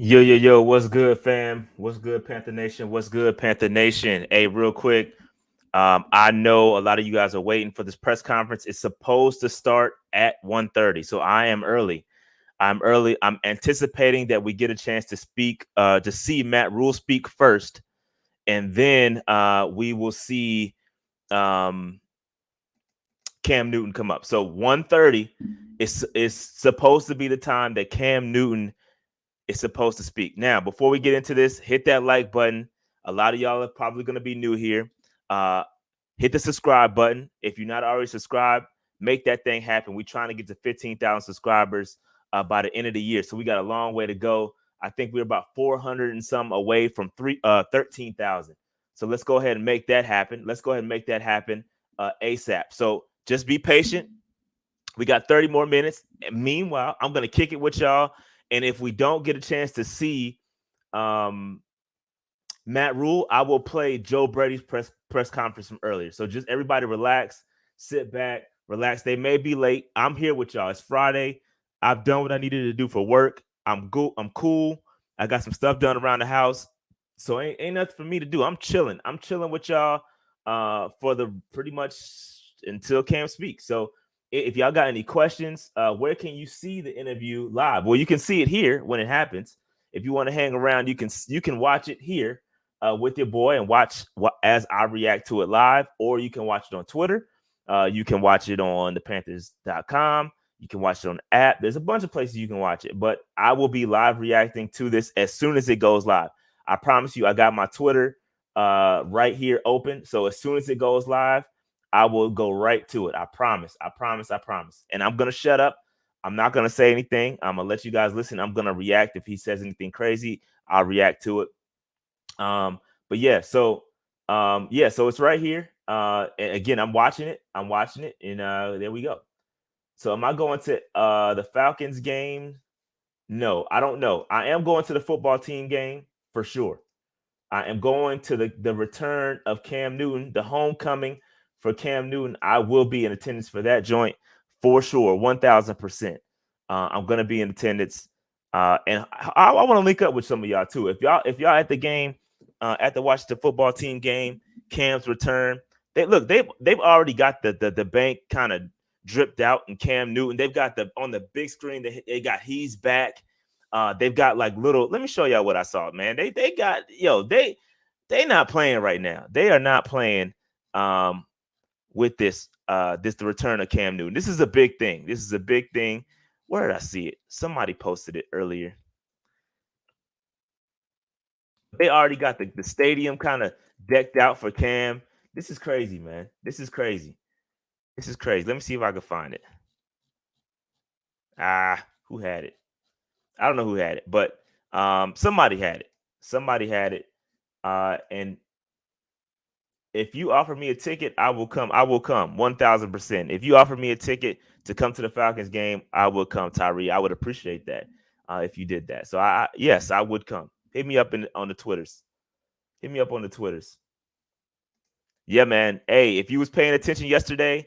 Yo, what's good, fam? What's good, Panther Nation? What's good, Panther Nation? Hey, real quick, I know a lot of you guys are waiting for this press conference. It's supposed to start at 1:30, so I am early. I'm early. I'm anticipating that we get a chance to speak, to see Matt Rule speak first, and then we will see um, Cam Newton come up. So 1:30 is supposed to be the time that Cam Newton is supposed to speak. Now, before we get into this, hit that like button. A lot of y'all are probably going to be new here. Uh, Hit the subscribe button. If you're not already subscribed, make that thing happen. We're trying to get to 15,000 subscribers by the end of the year. So we got a long way to go. I think we're about 400 and some away from 13,000. So let's go ahead and make that happen. Let's go ahead and make that happen ASAP. So just be patient. We got 30 more minutes. And meanwhile, I'm going to kick it with y'all. And if we don't get a chance to see Matt Rule, I will play Joe Brady's press conference from earlier. So just everybody relax, sit back, relax. They may be late. I'm here with y'all. It's Friday. I've done what I needed to do for work. I'm good. I'm cool. I got some stuff done around the house. So ain't nothing for me to do. I'm chilling. I'm chilling with y'all for the pretty much until Cam speaks. So if y'all got any questions, where can you see the interview live? Well, you can see it here when it happens. If you want to hang around, you can watch it here with your boy and watch as I react to it live, or you can watch it on Twitter. You can watch it on thepanthers.com. You can watch it on the app. There's a bunch of places you can watch it, but I will be live reacting to this as soon as it goes live. I promise you, I got my Twitter right here open. So as soon as it goes live, I will go right to it. I promise. I promise. I promise. And I'm going to shut up. I'm not going to say anything. I'm going to let you guys listen. I'm going to react. If he says anything crazy, I'll react to it. But yeah, so it's right here. And again, I'm watching it. And there we go. So am I going to the Falcons game? No, I don't know. I am going to the football team game for sure. I am going to the return of Cam Newton, the homecoming for Cam Newton. I will be in attendance for that joint for sure, 1,000%. I'm gonna be in attendance, and I want to link up with some of y'all too. If y'all at the game, at the Washington football team game, Cam's return. They've already got the bank kind of dripped out in Cam Newton. They've got on the big screen. They got he's back. They've got like little. Let me show y'all what I saw, man. They got they not playing right now. They are not playing with this the return of Cam Newton. This is a big thing. This is a big thing. Where did I see it? Somebody posted it earlier. They already got the stadium kind of decked out for Cam. This is crazy, man. This is crazy. This is crazy. Let me see if I can find it. Who had it? I don't know who had it, but somebody had it. Somebody had it. And if you offer me a ticket, I will come. I will come 1,000%. If you offer me a ticket to come to the Falcons game, I will come, Tyree. I would appreciate that if you did that. So yes, I would come. Hit me up on the Twitters. Hit me up on the Twitters. Yeah, man. Hey, if you was paying attention yesterday,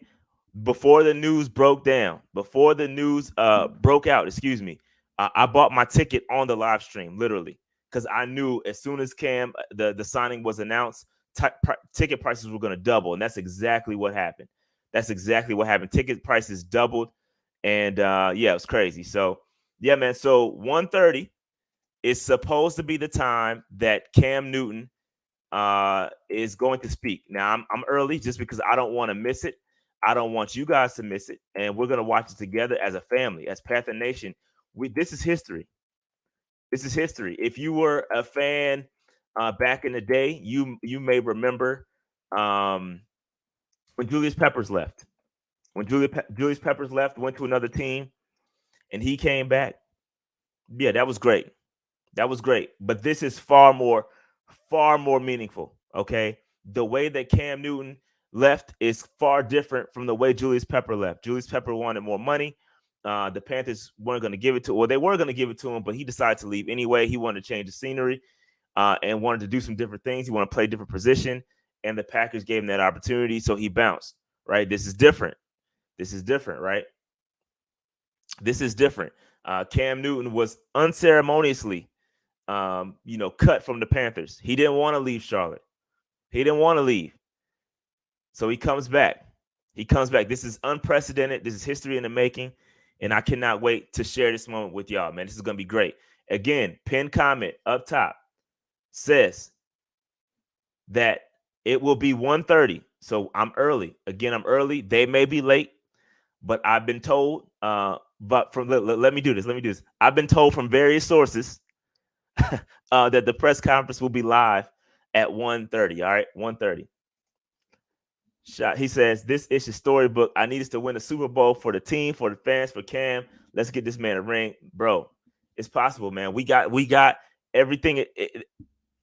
before the news broke down, before the news broke out, excuse me, I bought my ticket on the live stream, literally, because I knew as soon as Cam the signing was announced, ticket prices were going to double, and that's exactly what happened. That's exactly what happened. Ticket prices doubled, and yeah, it was crazy. So yeah, man. So 1:30 is supposed to be the time that Cam Newton is going to speak. Now I'm early just because I don't want to miss it. I don't want you guys to miss it, and we're gonna watch it together as a family, as Panther Nation. This is history. This is history. If you were a fan back in the day, you may remember um, when Julius Peppers left. When Julius Peppers left, went to another team, and he came back. Yeah, that was great. That was great. But this is far more meaningful. Okay, the way that Cam Newton left is far different from the way Julius Pepper left. Julius Pepper wanted more money. The Panthers weren't going to give it to, well, they were going to give it to him, but he decided to leave anyway. He wanted to change the scenery and wanted to do some different things. He wanted to play a different position, and the Packers gave him that opportunity, so he bounced. Right? This is different. This is different, right? This is different. Cam Newton was unceremoniously cut from the Panthers. He didn't want to leave Charlotte. He didn't want to leave. So he comes back. This is unprecedented. This is history in the making. And I cannot wait to share this moment with y'all, man. This is going to be great. Again, pinned comment up top says that it will be 1:30. So I'm early. Again, I'm early. They may be late, but I've been told, let me do this. I've been told from various sources that the press conference will be live at 1:30. All right, 1:30. Shot. He says, this is your storybook. I need us to win a Super Bowl for the team, for the fans, for Cam. Let's get this man a ring. Bro, it's possible, man. We got everything.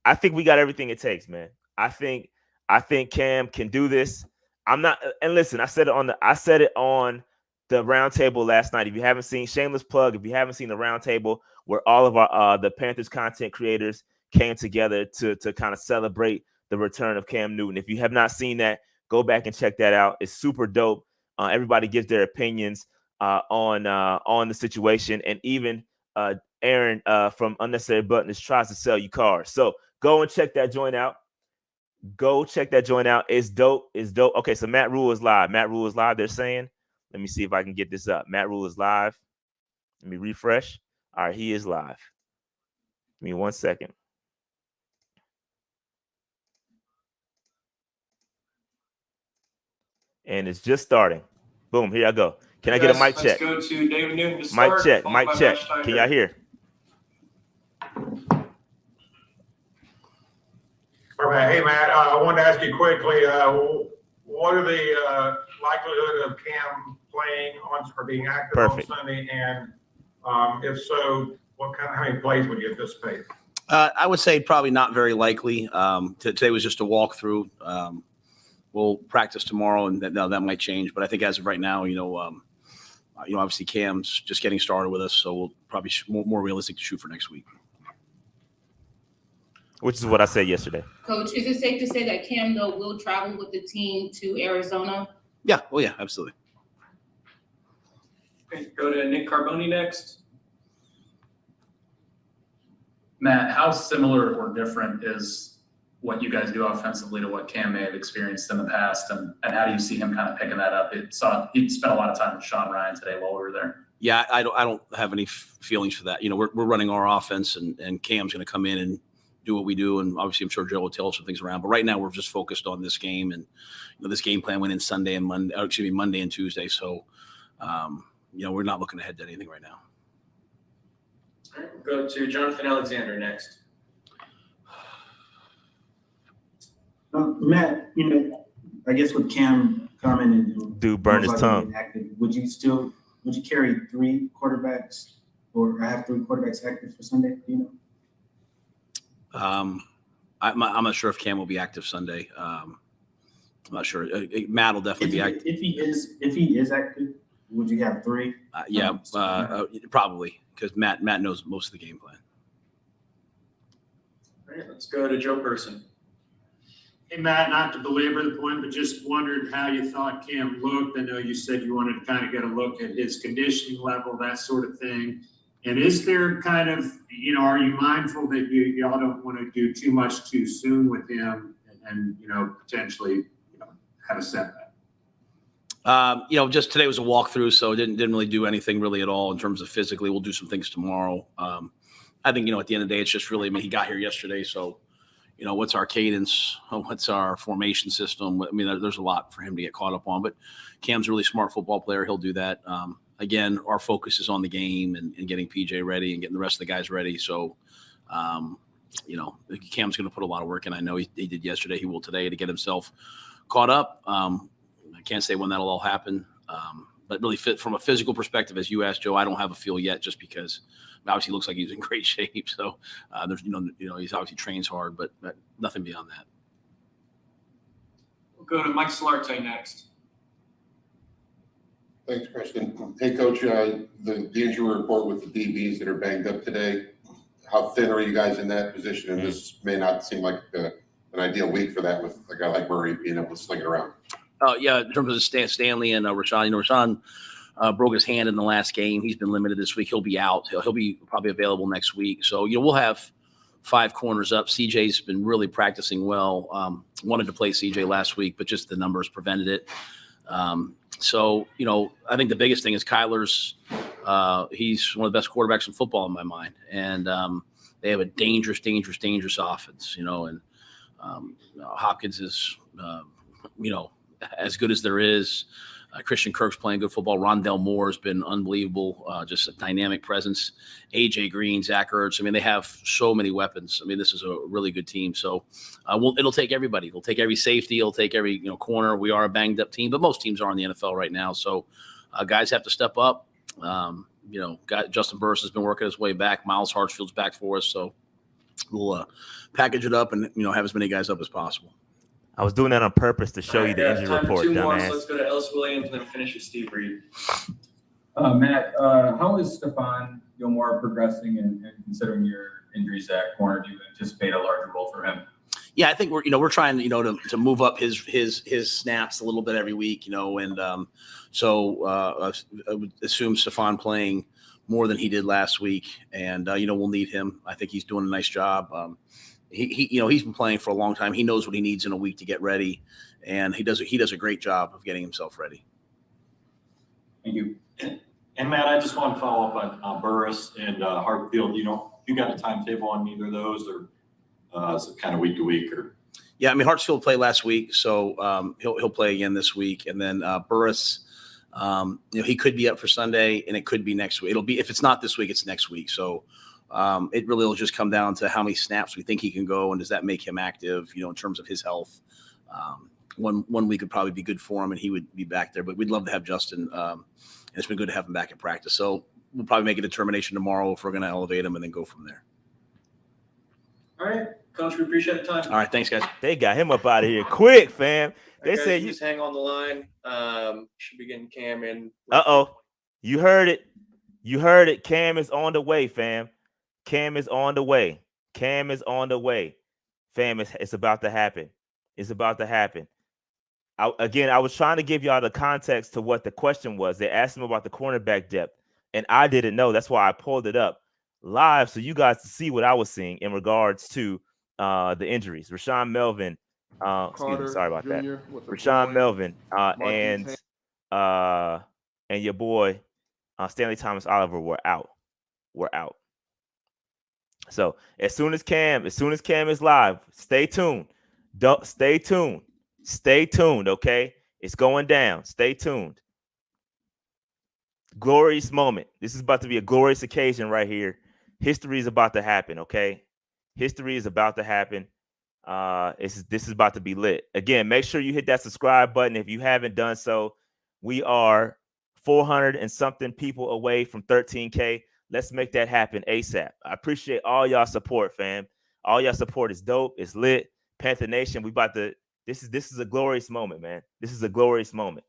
I think we got everything it takes, man. I think Cam can do this. I'm not, and listen, I said it on the roundtable last night. If you haven't seen, shameless plug, if you haven't seen the roundtable where all of our the Panthers content creators came together to kind of celebrate the return of Cam Newton. If you have not seen that, go back and check that out. It's super dope. Everybody gives their opinions on the situation, and even Aaron from Unnecessary Buttons tries to sell you cars. So go and check that joint out. It's dope. Okay, so Matt Rule is live. They're saying. Let me see if I can get this up. Matt Rule is live. Let me refresh. All right, he is live. Give me 1 second. And it's just starting. Boom, here I go. Can I get a mic check? Let's go to David Newton to start. Mic check. Can y'all hear? All right, hey, Matt, I wanted to ask you quickly, what are the likelihood of Cam playing or being active on Sunday? And if so, how many plays would you anticipate? I would say probably not very likely. Today was just a walkthrough. We'll practice tomorrow, and that might change. But I think as of right now, obviously Cam's just getting started with us, so we'll probably more realistic to shoot for next week. Which is what I said yesterday. Coach, is it safe to say that Cam, though, will travel with the team to Arizona? Yeah. Well, yeah, absolutely. Okay, go to Nick Carboni next. Matt, how similar or different is what you guys do offensively to what Cam may have experienced in the past, and how do you see him kind of picking that up? He spent a lot of time with Sean Ryan today while we were there. Yeah, I don't have any feelings for that. We're running our offense, and Cam's going to come in and do what we do, and obviously I'm sure Joe will tell us some things around. But right now we're just focused on this game, and this game plan went in Monday and Tuesday. So we're not looking ahead to anything right now. All right, we'll go to Jonathan Alexander next. Matt, I guess with Cam coming and dude burn his tongue. Active, would you carry 3 quarterbacks, or have 3 quarterbacks active for Sunday? I'm not sure if Cam will be active Sunday. I'm not sure. Matt will definitely be active. If he is active, would you have 3? Probably, because Matt knows most of the game plan. All right, let's go to Joe Person. Hey, Matt, not to belabor the point, but just wondered how you thought Cam looked. I know you said you wanted to kind of get a look at his conditioning level, that sort of thing. And is there kind of, are you mindful that y'all don't want to do too much too soon with him and potentially, have a setback? Just today was a walkthrough, so didn't really do anything really at all in terms of physically. We'll do some things tomorrow. I think, at the end of the day, it's just really, he got here yesterday, so what's our cadence? What's our formation system? There's a lot for him to get caught up on, but Cam's a really smart football player. He'll do that. Again, our focus is on the game and getting PJ ready and getting the rest of the guys ready. So, Cam's going to put a lot of work in. I know he did yesterday. He will today to get himself caught up. I can't say when that'll all happen. But really from a physical perspective, as you asked, Joe, I don't have a feel yet just because obviously looks like he's in great shape. So there's, he's obviously trains hard, but nothing beyond that. We'll go to Mike Solarte next. Thanks, Preston. Hey, Coach, the injury report with the DBs that are banged up today, how thin are you guys in that position? And this may not seem like an ideal week for that with a guy like Murray being able to sling it around. Yeah, in terms of Stanley and Rashad, Rashad broke his hand in the last game. He's been limited this week. He'll be out. He'll be probably available next week. So, we'll have 5 corners up. CJ's been really practicing well. Wanted to play CJ last week, but just the numbers prevented it. So, I think the biggest thing is Kyler's. He's one of the best quarterbacks in football in my mind. And they have a dangerous offense, and Hopkins is, as good as there is. Christian Kirk's playing good football. Rondell Moore has been unbelievable, just a dynamic presence. A.J. Green, Zach Ertz. I mean, they have so many weapons. I mean, this is a really good team. So it'll take everybody. It'll take every safety. It'll take every corner. We are a banged-up team, but most teams are in the NFL right now. So guys have to step up. Justin Burris has been working his way back. Miles Hartsfield's back for us. So we'll package it up and, have as many guys up as possible. I was doing that on purpose to show you the injury time for report, 2 more, dumbass. so let's go to Ellis Williams and then finish with Steve Reed. Matt, how is Stephon Gilmore progressing, and considering your injuries at corner, do you anticipate a larger role for him? Yeah, I think we're trying to move up his snaps a little bit every week, and so I would assume Stephon playing more than he did last week, and we'll need him. I think he's doing a nice job. He's been playing for a long time. He knows what he needs in a week to get ready, and he does a great job of getting himself ready. Thank you. And Matt, I just want to follow up on Burris and Hartfield. You got a timetable on either of those, or is it kind of week to week? Or yeah, I mean Hartsfield played last week, so he'll play again this week, and then Burris, he could be up for Sunday, and it could be next week. It'll be, if it's not this week, it's next week. So. It really will just come down to how many snaps we think he can go, and does that make him active, in terms of his health. One week would probably be good for him, and he would be back there. But we'd love to have Justin, and it's been good to have him back in practice. So we'll probably make a determination tomorrow if we're going to elevate him and then go from there. All right, Coach, we appreciate the time. All right, thanks, guys. They got him up out of here quick, fam. They Guys, said you just hang on the line. Should be getting Cam in. You heard it. You heard it. Cam is on the way, fam. Cam is on the way. Cam is on the way. Fam, it's about to happen. It's about to happen. I was trying to give y'all the context to what the question was. They asked him about the cornerback depth, and I didn't know. That's why I pulled it up live so you guys to see what I was seeing in regards to the injuries. Rashawn Melvin, sorry about that. Rashawn Melvin and your boy Stanley Thomas Oliver were out. So as soon as Cam is live, stay tuned. Stay tuned. Okay, it's going down. Stay tuned. Glorious moment. This is about to be a glorious occasion right here. History is about to happen. Okay, history is about to happen. This is about to be lit. Again, make sure you hit that subscribe button if you haven't done so. We are 400 and something people away from 13K. Let's make that happen ASAP. I appreciate all y'all support, fam. All y'all support is dope. It's lit. Panther Nation, this is a glorious moment, man. This is a glorious moment.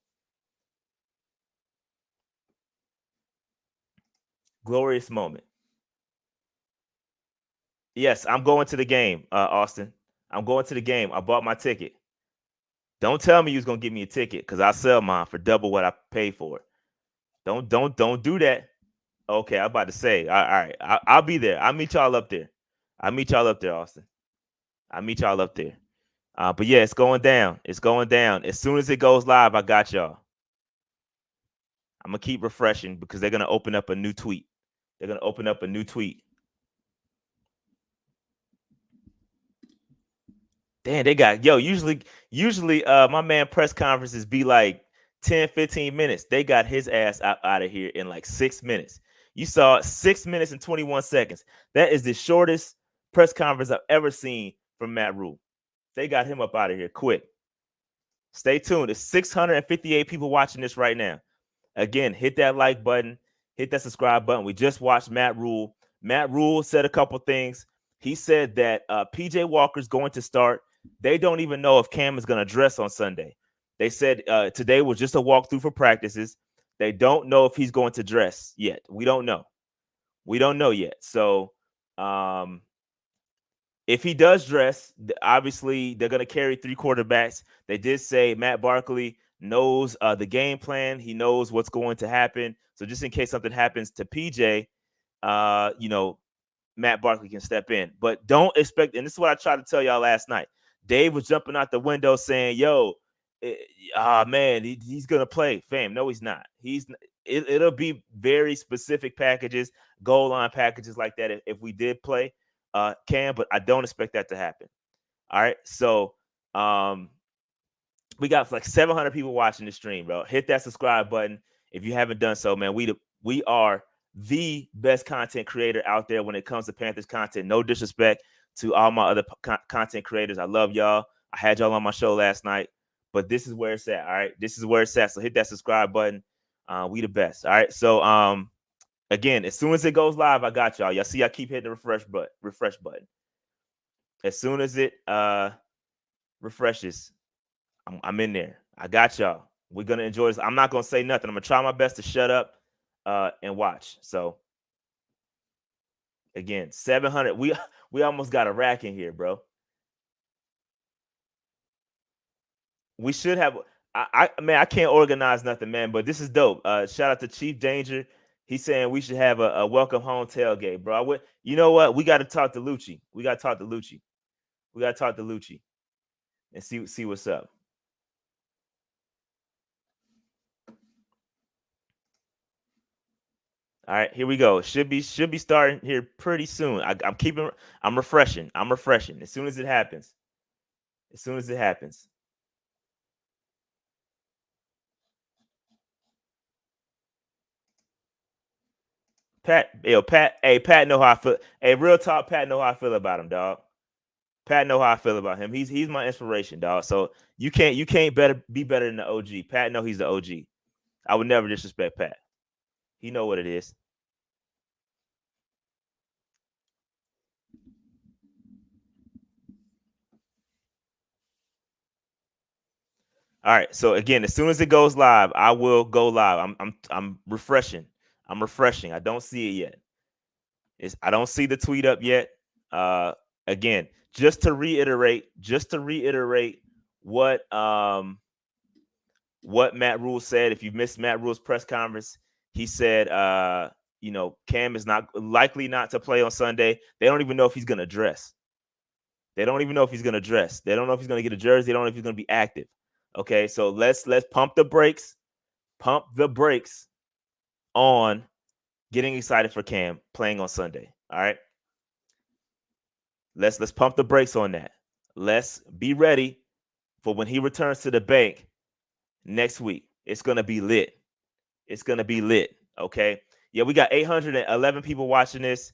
Glorious moment. Yes, I'm going to the game, Austin. I'm going to the game. I bought my ticket. Don't tell me you was gonna give me a ticket, because I'll sell mine for double what I paid for it. Don't do that. Okay, I'm about to say. All right, I'll be there. I'll meet y'all up there. Austin. I'll meet y'all up there. But yeah, it's going down. It's going down. As soon as it goes live, I got y'all. I'm gonna keep refreshing because they're gonna open up a new tweet. Damn, they got usually my man press conferences be like 10, 15 minutes. They got his ass out of here in like 6 minutes. You saw 6 minutes and 21 seconds. That is the shortest press conference I've ever seen from Matt Rule. They got him up out of here quick. Stay tuned. There's 658 people watching this right now. Again, hit that like button. Hit that subscribe button. We just watched Matt Rule. Matt Rule said a couple things. He said that PJ Walker's going to start. They don't even know if Cam is going to dress on Sunday. They said today was just a walkthrough for practices. They don't know if he's going to dress yet. We don't know. Yet. So if he does dress, obviously they're going to carry 3 quarterbacks. They did say Matt Barkley knows the game plan. He knows what's going to happen. So just in case something happens to PJ, Matt Barkley can step in. But don't expect, and this is what I tried to tell y'all last night. Dave was jumping out the window saying, yo, man, he's going to play. Fam, no, he's not. It'll be very specific packages, goal line packages like that if we did play Cam, but I don't expect that to happen. All right, so we got like 700 people watching the stream, bro. Hit that subscribe button if you haven't done so, man. We are the best content creator out there when it comes to Panthers content. No disrespect to all my other content creators. I love y'all. I had y'all on my show last night, but this is where it's at. All right, this is where it's at. So hit that subscribe button. We the best. All right. So again, as soon as it goes live, I got y'all. Y'all see, I keep hitting the refresh button. As soon as it refreshes, I'm in there. I got y'all. We're gonna enjoy this. I'm not gonna say nothing. I'm gonna try my best to shut up and watch. So again, 700. We almost got a rack in here, bro. We should have. I can't organize nothing, man. But this is dope. Shout out to Chief Danger. He's saying we should have a welcome home tailgate, bro. You know what? We got to talk to Lucci. We got to talk to Lucci and see what's up. All right, here we go. Should be starting here pretty soon. I'm refreshing. As soon as it happens. Pat know how I feel. Hey, real talk, Pat know how I feel about him, dog. Pat know how I feel about him. He's my inspiration, dog. So you can't be better than the OG. Pat know he's the OG. I would never disrespect Pat. He know what it is. All right. So again, as soon as it goes live, I will go live. I'm refreshing. I don't see it yet. I don't see the tweet up yet. Again, just to reiterate what Matt Rule said. If you missed Matt Rule's press conference, he said Cam is not likely not to play on Sunday. They don't even know if he's going to dress. They don't know if he's going to get a jersey. They don't know if he's going to be active. Okay, so let's pump the brakes on getting excited for Cam playing on Sunday. All right, let's pump the brakes on that. Let's be ready for when he returns to the bank next week. It's gonna be lit. Okay, yeah, we got 811 people watching this.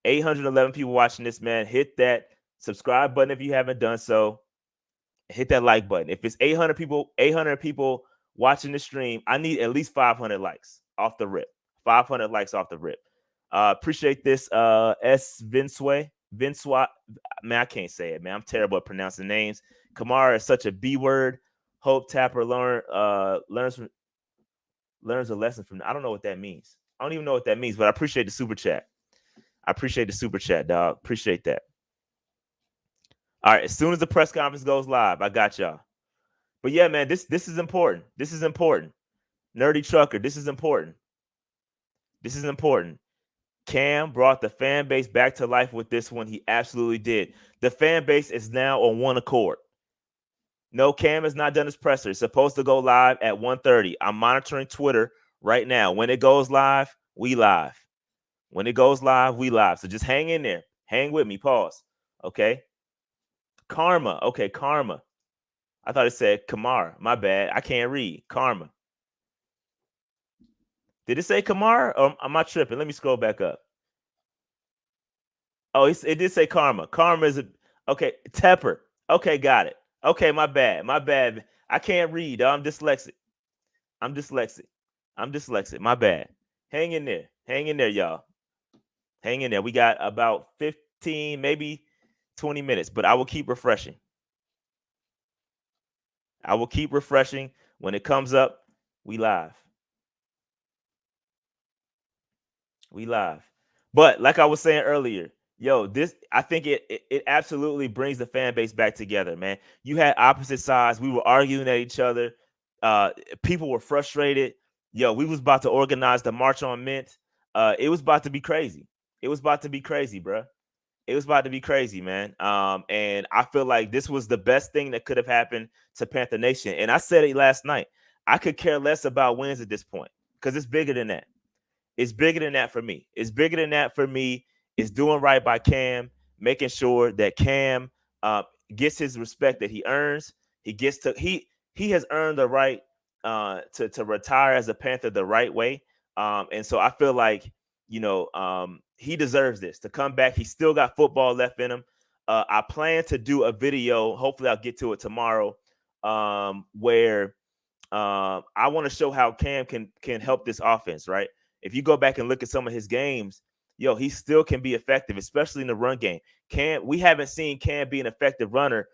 811 people watching this, man. Hit that subscribe button if you haven't done so. Hit that like button. If it's 800 people watching the stream, I need at least 500 likes off the rip. 500 likes off the rip. Appreciate this. S. Vinsway. Man, I can't say it, man. I'm terrible at pronouncing names. Kamara is such a B word. Hope Tapper learns a lesson from. I don't know what that means. I don't even know what that means, but I appreciate the super chat. Dog. Appreciate that. All right, as soon as the press conference goes live, I got y'all. But yeah, man, this is important. Nerdy Trucker, this is important. Cam brought the fan base back to life with this one. He absolutely did. The fan base is now on one accord. No, Cam has not done his presser. It's supposed to go live at 1:30. I'm monitoring Twitter right now. When it goes live, we live. So just hang in there. Hang with me. Pause. Okay. Karma. Okay, Karma. I thought it said Kamara. My bad. I can't read. Karma. Did it say Kamara? Or am I tripping? Let me scroll back up. Oh, it did say Karma. Karma is okay. Tepper. Okay, got it. Okay, my bad. I can't read. I'm dyslexic. My bad. Hang in there, y'all. Hang in there. We got about 15, maybe 20 minutes, but I will keep refreshing. When it comes up, we live. But like I was saying earlier, I think it absolutely brings the fan base back together, man. You had opposite sides. We were arguing at each other. People were frustrated. We was about to organize the March on Mint. It was about to be crazy. It was about to be crazy, bro. It was about to be crazy, man. And I feel like this was the best thing that could have happened to Panther Nation. And I said it last night. I could care less about wins at this point because it's bigger than that. It's bigger than that for me. It's bigger than that for me. It's doing right by Cam, making sure that Cam gets his respect that he earns. He has earned the right to retire as a Panther the right way. And so I feel like, he deserves this to come back. He's still got football left in him. I plan to do a video. Hopefully I'll get to it tomorrow, where I want to show how Cam can help this offense, right? If you go back and look at some of his games, he still can be effective, especially in the run game. We haven't seen Cam be an effective runner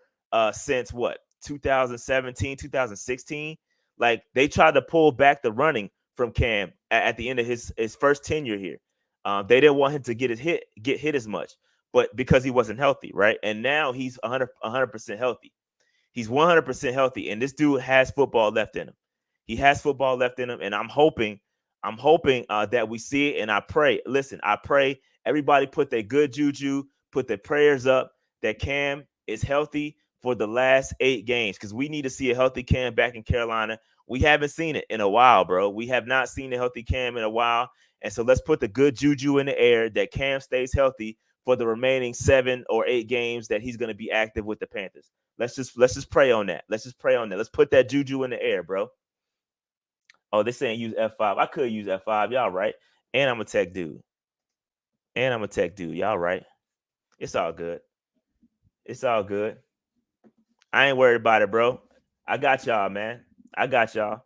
since 2017, 2016. Like, they tried to pull back the running from Cam at the end of his first tenure here. They didn't want him to get hit as much, but because he wasn't healthy, right? And now he's 100% healthy. He's 100% healthy, and this dude has football left in him. He has football left in him, and I'm hoping that we see it. And I pray. Listen, I pray everybody put their good juju, put their prayers up that Cam is healthy for the last 8 games, because we need to see a healthy Cam back in Carolina. We haven't seen it in a while, bro. We have not seen a healthy Cam in a while, and so let's put the good juju in the air that Cam stays healthy for the remaining 7 or 8 games that he's going to be active with the Panthers. Let's just pray on that. Let's just pray on that. Let's put that juju in the air, bro. Oh, they're saying use F5. I could use F5. Y'all right. And I'm a tech dude. Y'all right. It's all good. It's all good. I ain't worried about it, bro. I got y'all, man. I got y'all.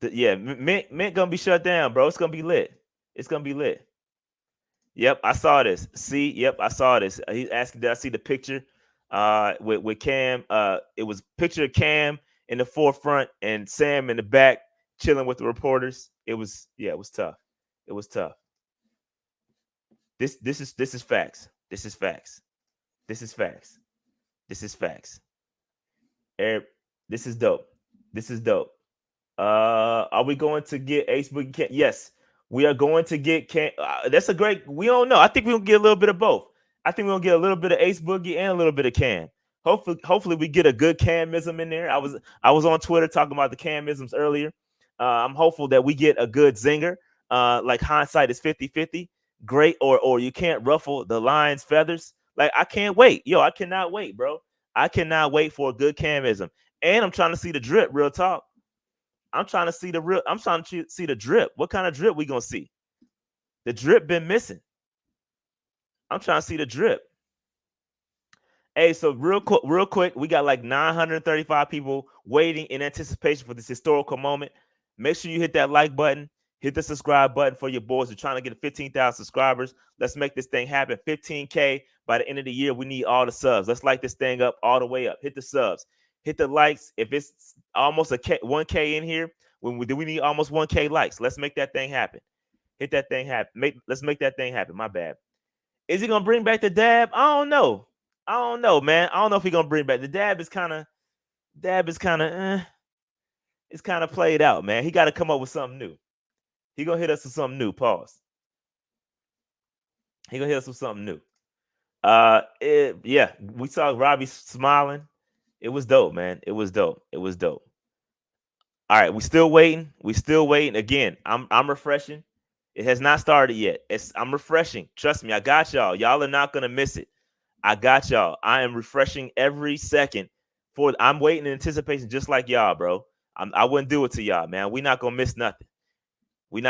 Yeah, Mint gonna be shut down, bro. It's gonna be lit. It's gonna be lit. Yep, I saw this. I saw this. He's asking, did I see the picture with Cam? It was picture of Cam in the forefront and Sam in the back chilling with the reporters. It was tough. It was tough. This is facts. This is facts. This is facts. This is facts. This is dope. This is dope. Are we going to get Ace Boogie Cam? Yes, we are going to get Cam. That's a great. We don't know. I think we'll get a little bit of both. I think we'll get a little bit of Ace Boogie and a little bit of Cam. Hopefully we get a good Camism in there. I was on Twitter talking about the Camisms earlier. I'm hopeful that we get a good zinger. Like hindsight is 50-50. Great, or you can't ruffle the lion's feathers. Like, I can't wait. I cannot wait, bro. I cannot wait for a good Camism. And I'm trying to see the drip, real talk. I'm trying to see the drip. What kind of drip we gonna see? The drip been missing. I'm trying to see the drip. Hey, so real quick, we got like 935 people waiting in anticipation for this historical moment. Make sure you hit that like button, hit the subscribe button for your boys. We're trying to get 15,000 subscribers. Let's make this thing happen. 15K by the end of the year. We need all the subs. Let's light this thing up all the way up. Hit the subs. Hit the likes. If it's almost 1K in here, we need almost 1K likes. Let's make that thing happen. Hit that thing happen. Let's make that thing happen. My bad. Is he gonna bring back the dab? I don't know, man. I don't know if he's gonna bring back the dab. It's kind of played out, man. He got to come up with something new. He gonna hit us with something new. Pause. He gonna hit us with something new. We saw Robbie smiling. It was dope, man. It was dope. All right, we still waiting. Again, I'm refreshing. It has not started yet. I'm refreshing. Trust me, I got y'all. Y'all are not gonna miss it. I got y'all. I am refreshing every second. I'm waiting in anticipation, just like y'all, bro. I wouldn't do it to y'all, man. We're not gonna miss nothing. When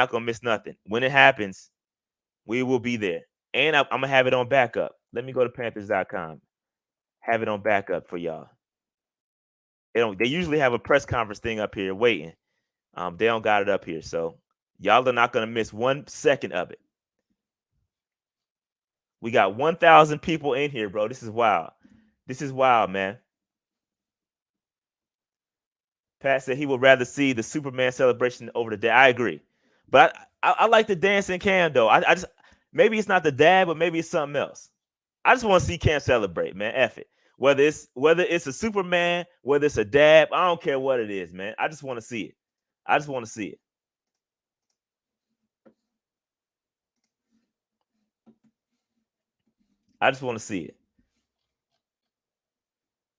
it happens, we will be there. And I'm gonna have it on backup. Let me go to Panthers.com. Have it on backup for y'all. They usually have a press conference thing up here waiting. They don't got it up here, so y'all are not gonna miss 1 second of it. We got 1,000 people in here, bro. This is wild. This is wild, man. Pat said he would rather see the Superman celebration over the dab. I agree, but I like the dancing Cam though. I just, maybe it's not the dab, but maybe it's something else. I just want to see Cam celebrate, man. F it. Whether it's a Superman, whether it's a dab, I don't care what it is, man. I just want to see it. I just want to see it.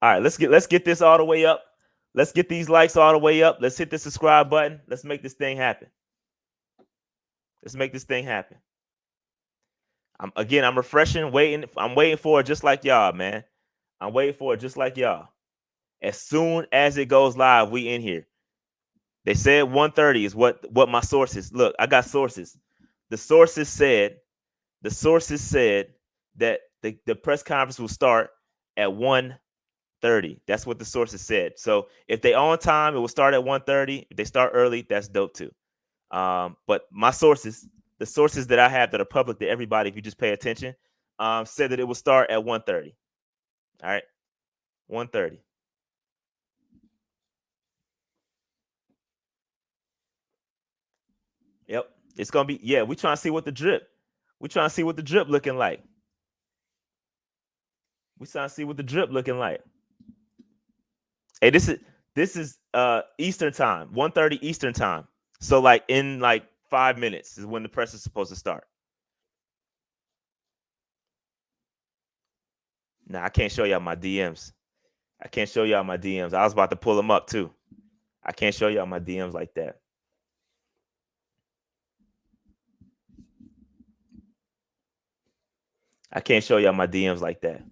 All right, let's get this all the way up. Let's get these likes all the way up. Let's hit the subscribe button. Let's make this thing happen. Let's make this thing happen. I'm refreshing, waiting. I'm waiting for it just like y'all, man. I'm waiting for it just like y'all. As soon as it goes live, we in here. They said 1:30 is what my sources. Look, I got sources. The sources said that the press conference will start at 1:30. That's what the sources said. So if they on time, it will start at 1:30. If they start early, that's dope too. But my sources, the sources that I have that are public to everybody, if you just pay attention, said that it will start at 1:30. All right, 1:30. Yep, it's gonna be. Yeah, we trying to see what the drip. We trying to see what the drip looking like. We trying to see what the drip looking like. Hey, this is Eastern time, 1:30 Eastern time. So like in like 5 minutes is when the press is supposed to start. Nah, I can't show y'all my DMs. I can't show y'all my DMs. I was about to pull them up too. I can't show y'all my DMs like that. I can't show y'all my DMs like that.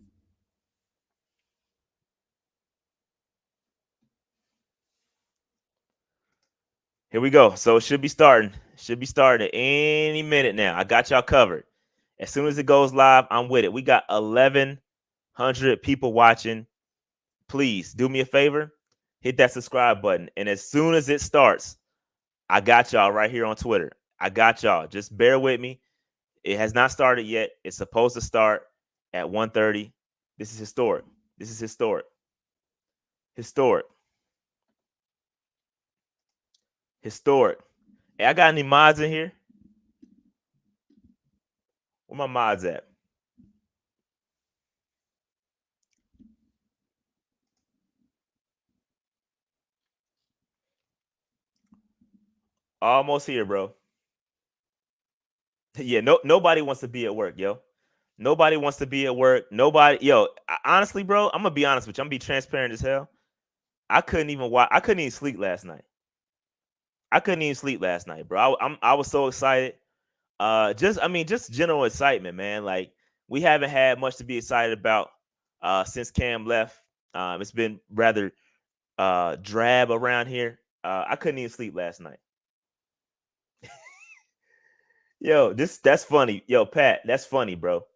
Here we go. So it should be starting. Should be starting any minute now. I got y'all covered. As soon as it goes live, I'm with it. We got 1,100 people watching. Please do me a favor. Hit that subscribe button. And as soon as it starts, I got y'all right here on Twitter. I got y'all. Just bear with me. It has not started yet. It's supposed to start at 1:30. This is historic. This is historic. Historic. Historic. Hey, I got any mods in here? Where my mods at? Almost here, bro. Yeah, nobody wants to be at work, yo. Nobody wants to be at work. Nobody, yo. Honestly, bro, I'm gonna be honest with you. I'm gonna be transparent as hell. I couldn't even sleep last night. I couldn't even sleep last night, bro. I was so excited. Just general excitement, man. Like we haven't had much to be excited about since Cam left. It's been rather drab around here. I couldn't even sleep last night. Yo, that's funny. Yo, Pat, that's funny, bro.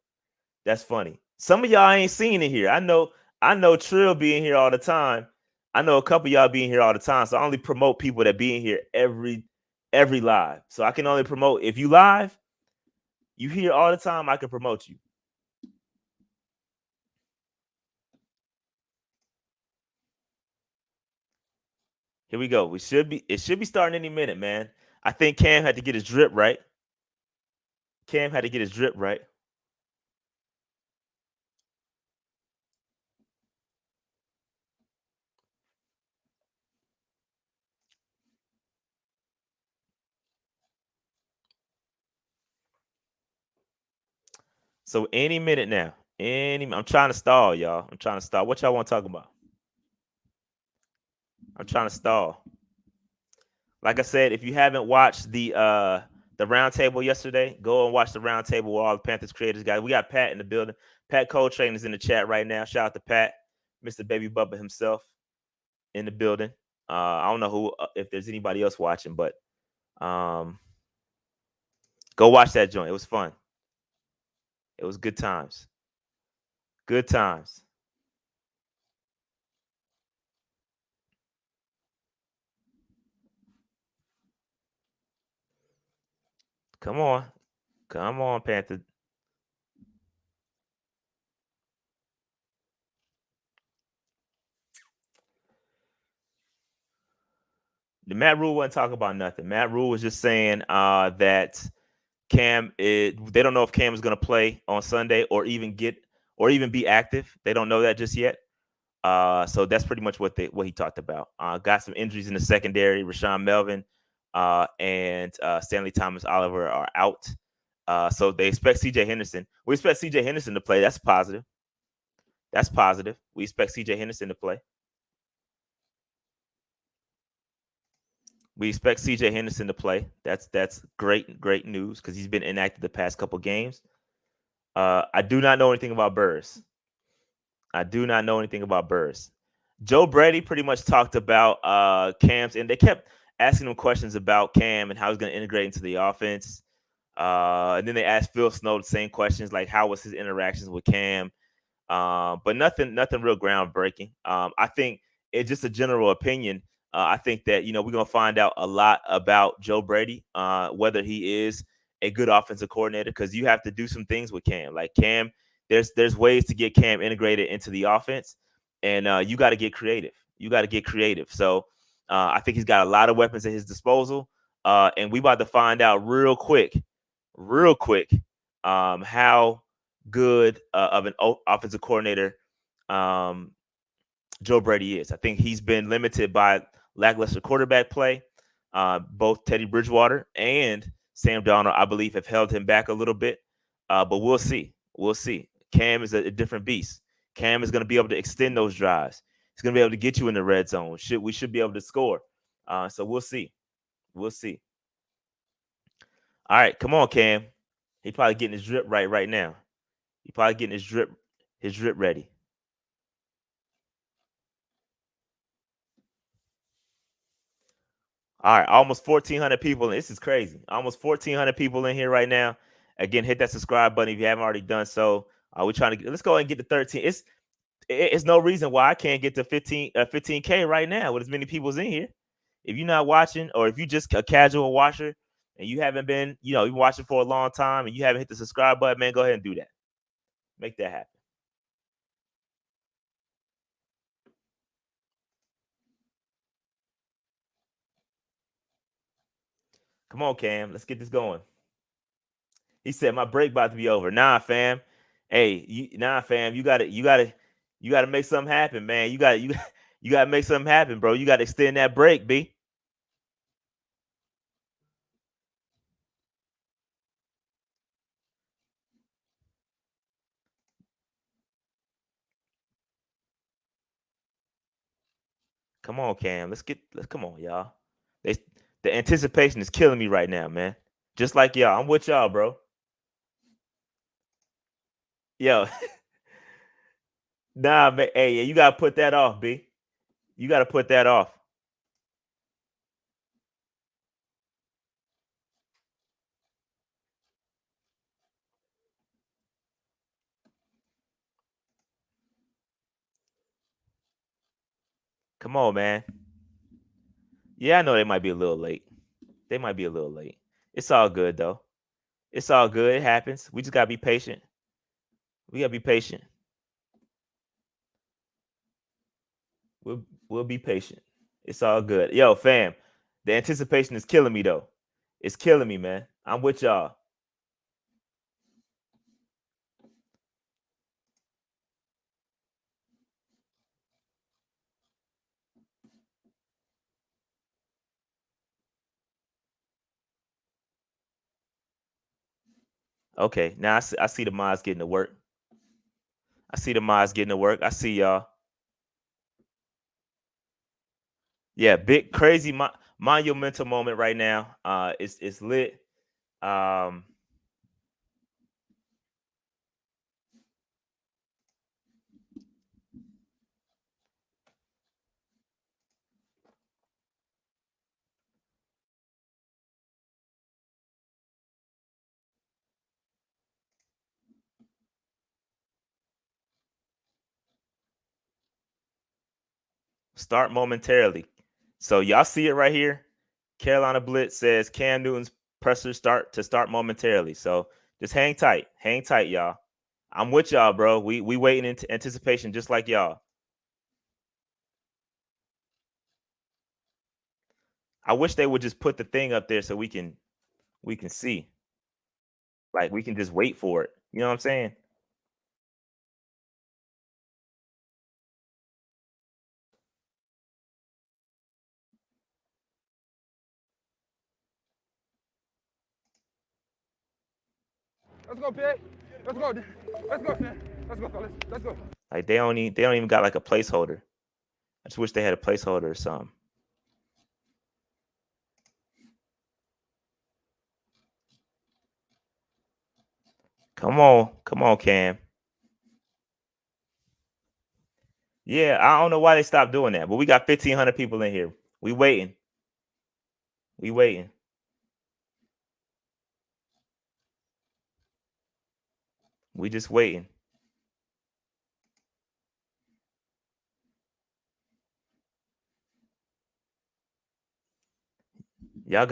That's funny. Some of y'all ain't seen it here. I know Trill being here all the time. I know a couple of y'all being here all the time. So I only promote people that be in here every live. So I can only promote if you live, you here all the time, I can promote you. Here we go. It should be starting any minute, man. I think Cam had to get his drip right. Cam had to get his drip right. So any minute now. I'm trying to stall, y'all. I'm trying to stall. What y'all want to talk about? I'm trying to stall. Like I said, if you haven't watched the roundtable yesterday, go and watch the roundtable with all the Panthers creators, guys. We got Pat in the building. Pat Coltrane is in the chat right now. Shout out to Pat, Mr. Baby Bubba himself in the building. I don't know if there's anybody else watching, but go watch that joint. It was fun. It was good times. Good times. Come on. Come on, Panther. The Matt Rule wasn't talking about nothing. Matt Rule was just saying that Cam, they don't know if Cam is going to play on Sunday or even be active. They don't know that just yet. So that's pretty much what he talked about. Got some injuries in the secondary. Rashawn Melvin and Stanley Thomas Oliver are out. So they expect CJ Henderson. We expect CJ Henderson to play. That's positive. That's positive. We expect CJ Henderson to play. We expect CJ Henderson to play. That's great news because he's been inactive the past couple games. I do not know anything about Burris. I do not know anything about Burris. Joe Brady pretty much talked about Cam's, and they kept asking him questions about Cam and how he's going to integrate into the offense. And then they asked Phil Snow the same questions, like how was his interactions with Cam. But nothing real groundbreaking. I think it's just a general opinion. I think that we're gonna find out a lot about Joe Brady, whether he is a good offensive coordinator, because you have to do some things with Cam. Like Cam, there's ways to get Cam integrated into the offense, and you got to get creative. You got to get creative. So I think he's got a lot of weapons at his disposal, and we about to find out real quick, how good of an offensive coordinator Joe Brady is. I think he's been limited by lackluster quarterback play. Both Teddy Bridgewater and Sam Darnold, I believe, have held him back a little bit. But we'll see. We'll see. Cam is a different beast. Cam is going to be able to extend those drives. He's going to be able to get you in the red zone. We should be able to score. So we'll see. We'll see. All right, come on, Cam. He's probably getting his drip right now. He's probably getting his drip ready. All right, almost 1,400 people. This is crazy. Almost 1,400 people in here right now. Again, hit that subscribe button if you haven't already done so. We're trying to let's go ahead and get to 13. It's no reason why I can't get to 15K right now with as many people's in here. If you're not watching, or if you're just a casual watcher and you haven't been, you've been watching for a long time and you haven't hit the subscribe button, man, go ahead and do that. Make that happen. Come on, Cam. Let's get this going. He said my break about to be over. Nah, fam. Hey, fam. You gotta make something happen, man. You gotta make something happen, bro. You gotta extend that break, B. Come on, Cam. Let's come on, y'all. The anticipation is killing me right now, man. Just like y'all. I'm with y'all, bro. Yo. Nah, man. Hey, you gotta put that off, B. You gotta put that off. Come on, man. Yeah, I know they might be a little late. They might be a little late. It's all good though. It's all good. It happens. We just gotta be patient. We gotta be patient. We'll be patient. It's all good. Yo, fam. The anticipation is killing me though. It's killing me, man. I'm with y'all. Okay, now I see the mods getting to work. I see the mods getting to work. I see y'all. Yeah, big crazy monumental moment right now. It's lit. Start momentarily. So y'all see it right here. Carolina Blitz says Cam Newton's pressure start momentarily. So just hang tight, y'all. I'm with y'all, bro. We waiting in anticipation just like y'all. I wish they would just put the thing up there so we can see. Like we can just wait for it. You know what I'm saying? Let's go, Pig. Let's go. Let's go, man. Let's go, fellas. Let's go. Like they don't even got like a placeholder. I just wish they had a placeholder or something. Come on, Cam. Yeah, I don't know why they stopped doing that, but we got 1,500 people in here. We waiting. We waiting. We just waiting. Y'all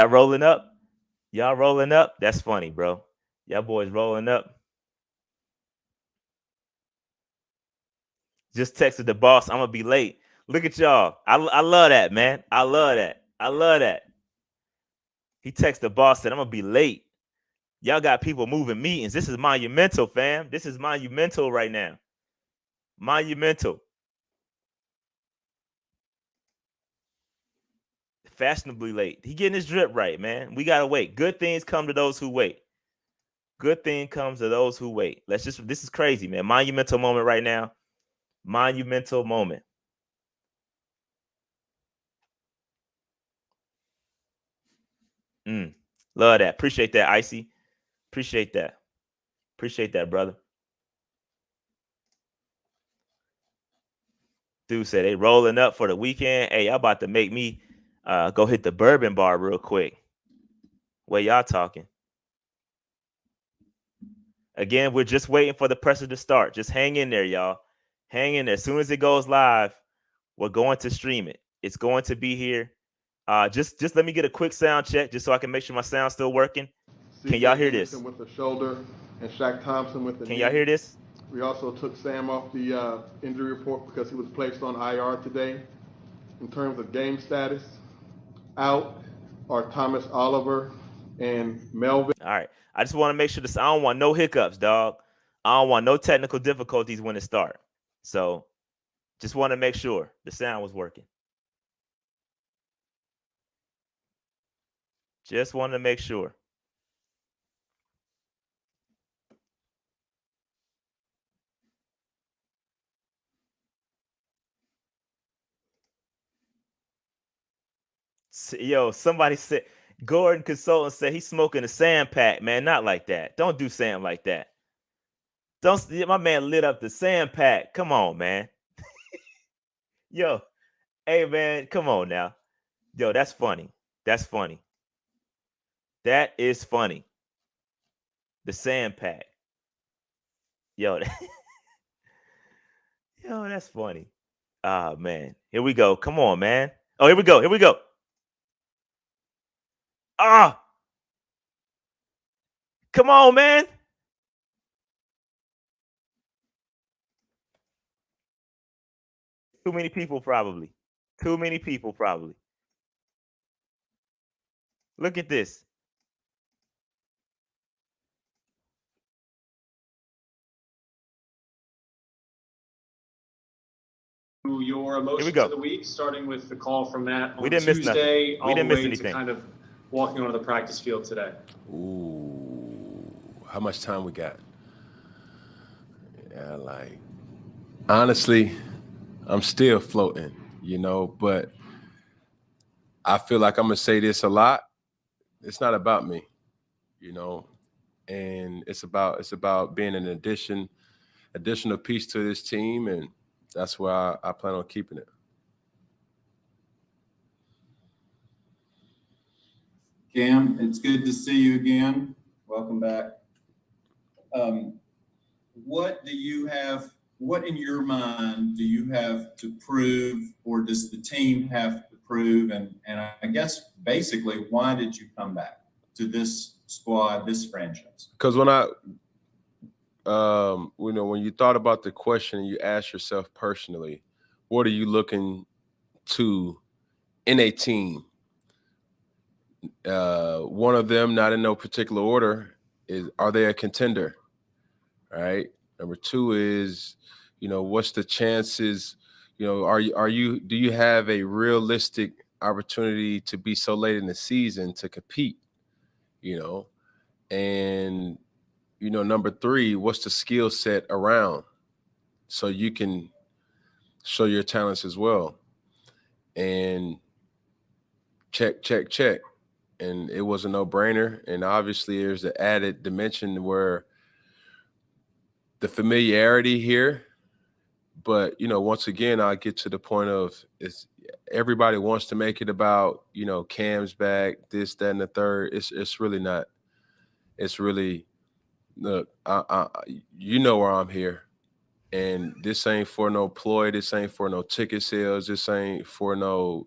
rolling up? Y'all rolling up? That's funny, bro. Y'all boys rolling up. Just texted the boss, I'm gonna be late. Look at y'all. I love that, man. I love that. I love that. He texted the boss, said, I'm gonna be late. Y'all got people moving meetings. This is monumental, fam. This is monumental right now. Monumental. Fashionably late. He getting his drip right, man. We gotta wait. Good things come to those who wait. Good thing comes to those who wait. This is crazy, man. Monumental moment right now. Monumental moment. Love that. Appreciate that, Icy. Appreciate that. Appreciate that, brother. Dude said they rolling up for the weekend. Hey, y'all about to make me go hit the bourbon bar real quick. Where y'all talking? Again, we're just waiting for the presser to start. Just hang in there, y'all. Hang in there. As soon as it goes live, we're going to stream it. It's going to be here. Just let me get a quick sound check just so I can make sure my sound's still working. Can y'all hear this? With the shoulder and Shaq Thompson with the Can knee. y'all hear this? We also took Sam off the injury report because he was placed on IR today. In terms of game status, out are Thomas Oliver and Melvin. All right. I just want to make sure this. I don't want no hiccups, dog. I don't want no technical difficulties when it starts. So just want to make sure the sound was working. Just want to make sure. Yo, somebody said, Gordon Consultant said he's smoking a sand pack, man. Not like that. Don't do Sam like that. My man lit up the sand pack. Come on, man. Yo, hey, man, come on now. Yo, that's funny. That's funny. That is funny. The sand pack. Yo, yo, that's funny. Ah, man. Here we go. Come on, man. Oh, here we go. Here we go. Ah. Come on, man. Too many people, probably. Too many people, probably. Look at this. Your emotions of the week, starting with the call from Matt on Tuesday, all the way to kind of walking onto the practice field today. Ooh, how much time we got? Yeah, like, honestly, I'm still floating, but I feel like I'm going to say this a lot. It's not about me, and it's about being an additional piece to this team, and that's where I plan on keeping it. Cam, it's good to see you again. Welcome back. What in your mind do you have to prove, or does the team have to prove? And I guess basically, why did you come back to this squad, this franchise? Because when you thought about the question, you asked yourself personally, what are you looking to in a team? One of them, not in no particular order, is, are they a contender? Right. Number two is, what's the chances? Do you have a realistic opportunity to be so late in the season to compete? And number 3, what's the skill set around so you can show your talents as well? And check. And it was a no-brainer. And obviously there's the added dimension where the familiarity here. But, once again, I get to the point of everybody wants to make it about, Cam's back, this, that, and the third. It's really not. It's really, look, you know where I'm here. And this ain't for no ploy. This ain't for no ticket sales. This ain't for no,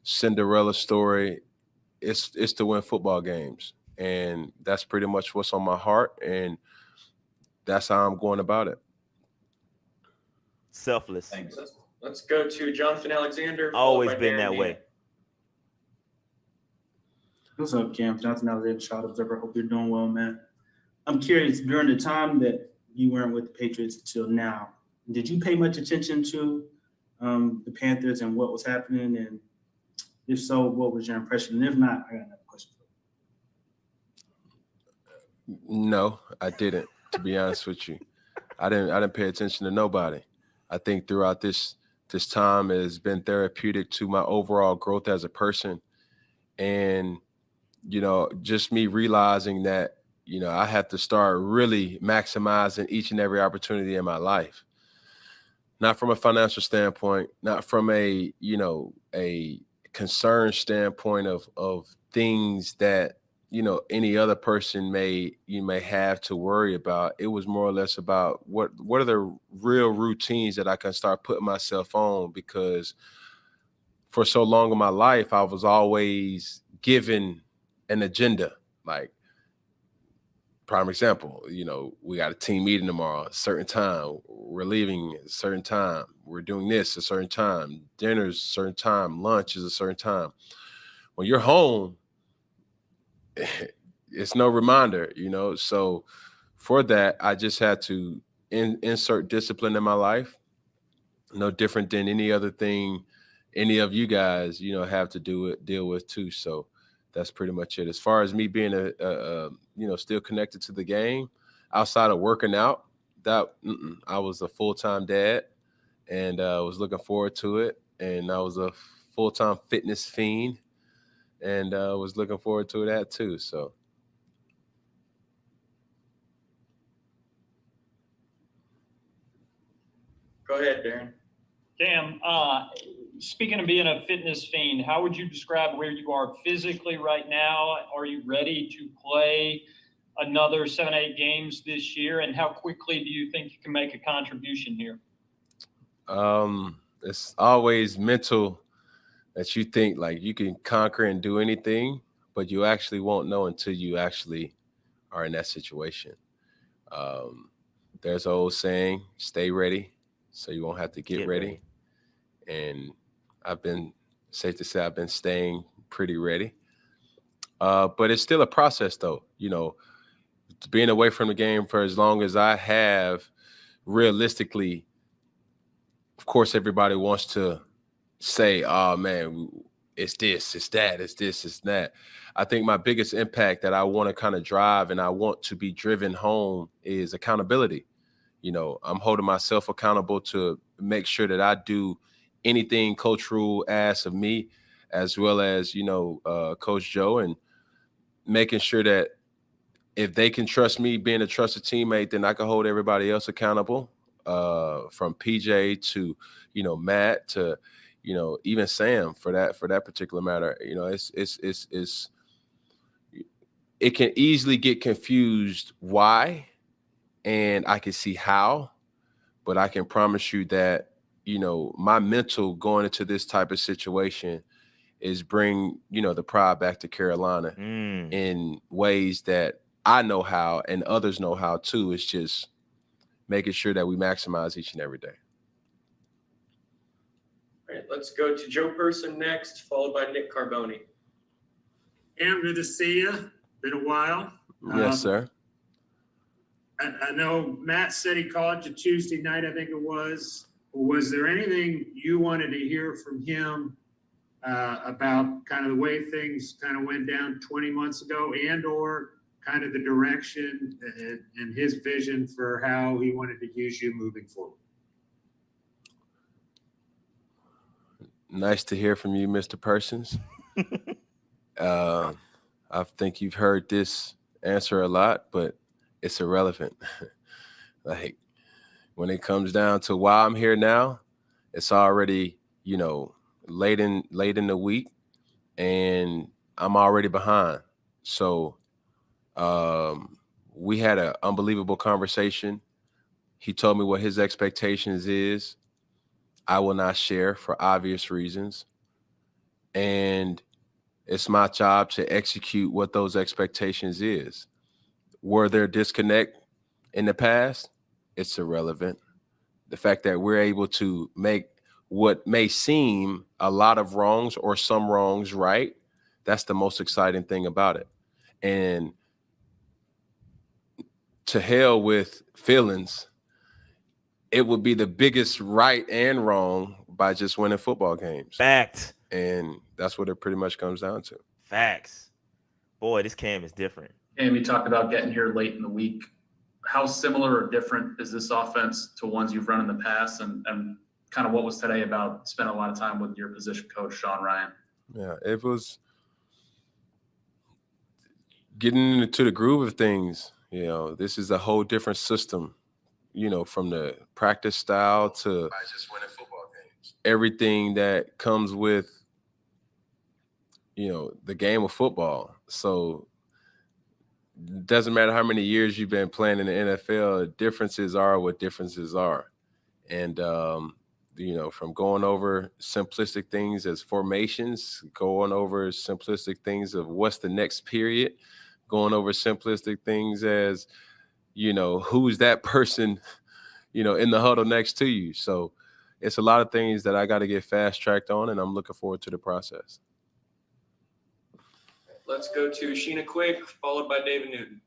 Cinderella story. It's to win football games. And that's pretty much what's on my heart. And that's how I'm going about it. Selfless. Thanks. Let's go to Jonathan Alexander. Always been that way. What's up, Cam? Jonathan Alexander, Shot Observer. Hope you're doing well, man. I'm curious, during the time that you weren't with the Patriots until now, did you pay much attention to the Panthers and what was happening? And if so, what was your impression? And if not, I got another question for you. No, I didn't, to be honest with you. I didn't pay attention to nobody. I think throughout this time it has been therapeutic to my overall growth as a person. And, just me realizing that, I have to start really maximizing each and every opportunity in my life. Not from a financial standpoint, not from a concern standpoint of things that, any other person may have to worry about. It was more or less about what are the real routines that I can start putting myself on, because for so long in my life, I was always given an agenda. Like, prime example, we got a team meeting tomorrow at a certain time. We're leaving at a certain time. We're doing this at a certain time. Dinner's a certain time. Lunch is a certain time. When you're home, it's no reminder, So for that, I just had to insert discipline in my life. No different than any other thing any of you guys, have to deal with too. So that's pretty much it. As far as me being still connected to the game outside of working out, I was a full-time dad and was looking forward to it. And I was a full-time fitness fiend and was looking forward to that too. So. Go ahead, Darren. Cam, speaking of being a fitness fiend, how would you describe where you are physically right now? Are you ready to play another 7-8 games this year? And how quickly do you think you can make a contribution here? It's always mental that you think like you can conquer and do anything, but you actually won't know until you actually are in that situation. There's an old saying, stay ready so you won't have to get ready. And safe to say I've been staying pretty ready. But it's still a process though, being away from the game for as long as I have. Realistically, of course, everybody wants to say, oh man, it's this, it's that, it's this, it's that. I think my biggest impact that I want to kind of drive and I want to be driven home is accountability. I'm holding myself accountable to make sure that I do anything Coach Rule asks of me, as well as, Coach Joe, and making sure that if they can trust me being a trusted teammate, then I can hold everybody else accountable, from PJ to, Matt to, even Sam for that particular matter. It can easily get confused why, and I can see how, but I can promise you that, my mental going into this type of situation is bring, the pride back to Carolina in ways that I know how and others know how too. It's just making sure that we maximize each and every day. All right, let's go to Joe Person next, followed by Nick Carboni. Cam, good to see you. Been a while. Yes, sir. I know Matt said he called you Tuesday night, I think it was. Was there anything you wanted to hear from him about kind of the way things kind of went down 20 months ago, and or kind of the direction and his vision for how he wanted to use you moving forward. Nice to hear from you, Mr. Persons. I think you've heard this answer a lot, but it's irrelevant. Like, when it comes down to why I'm here now, it's already, late in the week, and I'm already behind. So we had an unbelievable conversation. He told me what his expectations is. I will not share for obvious reasons. And it's my job to execute what those expectations is. Were there disconnect in the past? It's irrelevant. The fact that we're able to make what may seem a lot of wrongs or some wrongs right, that's the most exciting thing about it. And to hell with feelings, it would be the biggest right and wrong by just winning football games. Fact. And that's what it pretty much comes down to. Facts. Boy, this Cam is different. Cam, you talked about getting here late in the week. How similar or different is this offense to ones you've run in the past? And kind of what was today about spending a lot of time with your position coach, Sean Ryan? Yeah, it was getting into the groove of things. This is a whole different system, from the practice style to just winning football games. Everything that comes with, the game of football. So it doesn't matter how many years you've been playing in the NFL, differences are what differences are. And, from going over simplistic things as formations, going over simplistic things of what's the next period, going over simplistic things as, who's that person, in the huddle next to you. So it's a lot of things that I got to get fast tracked on, and I'm looking forward to the process. Let's go to Sheena Quick, followed by David Newton.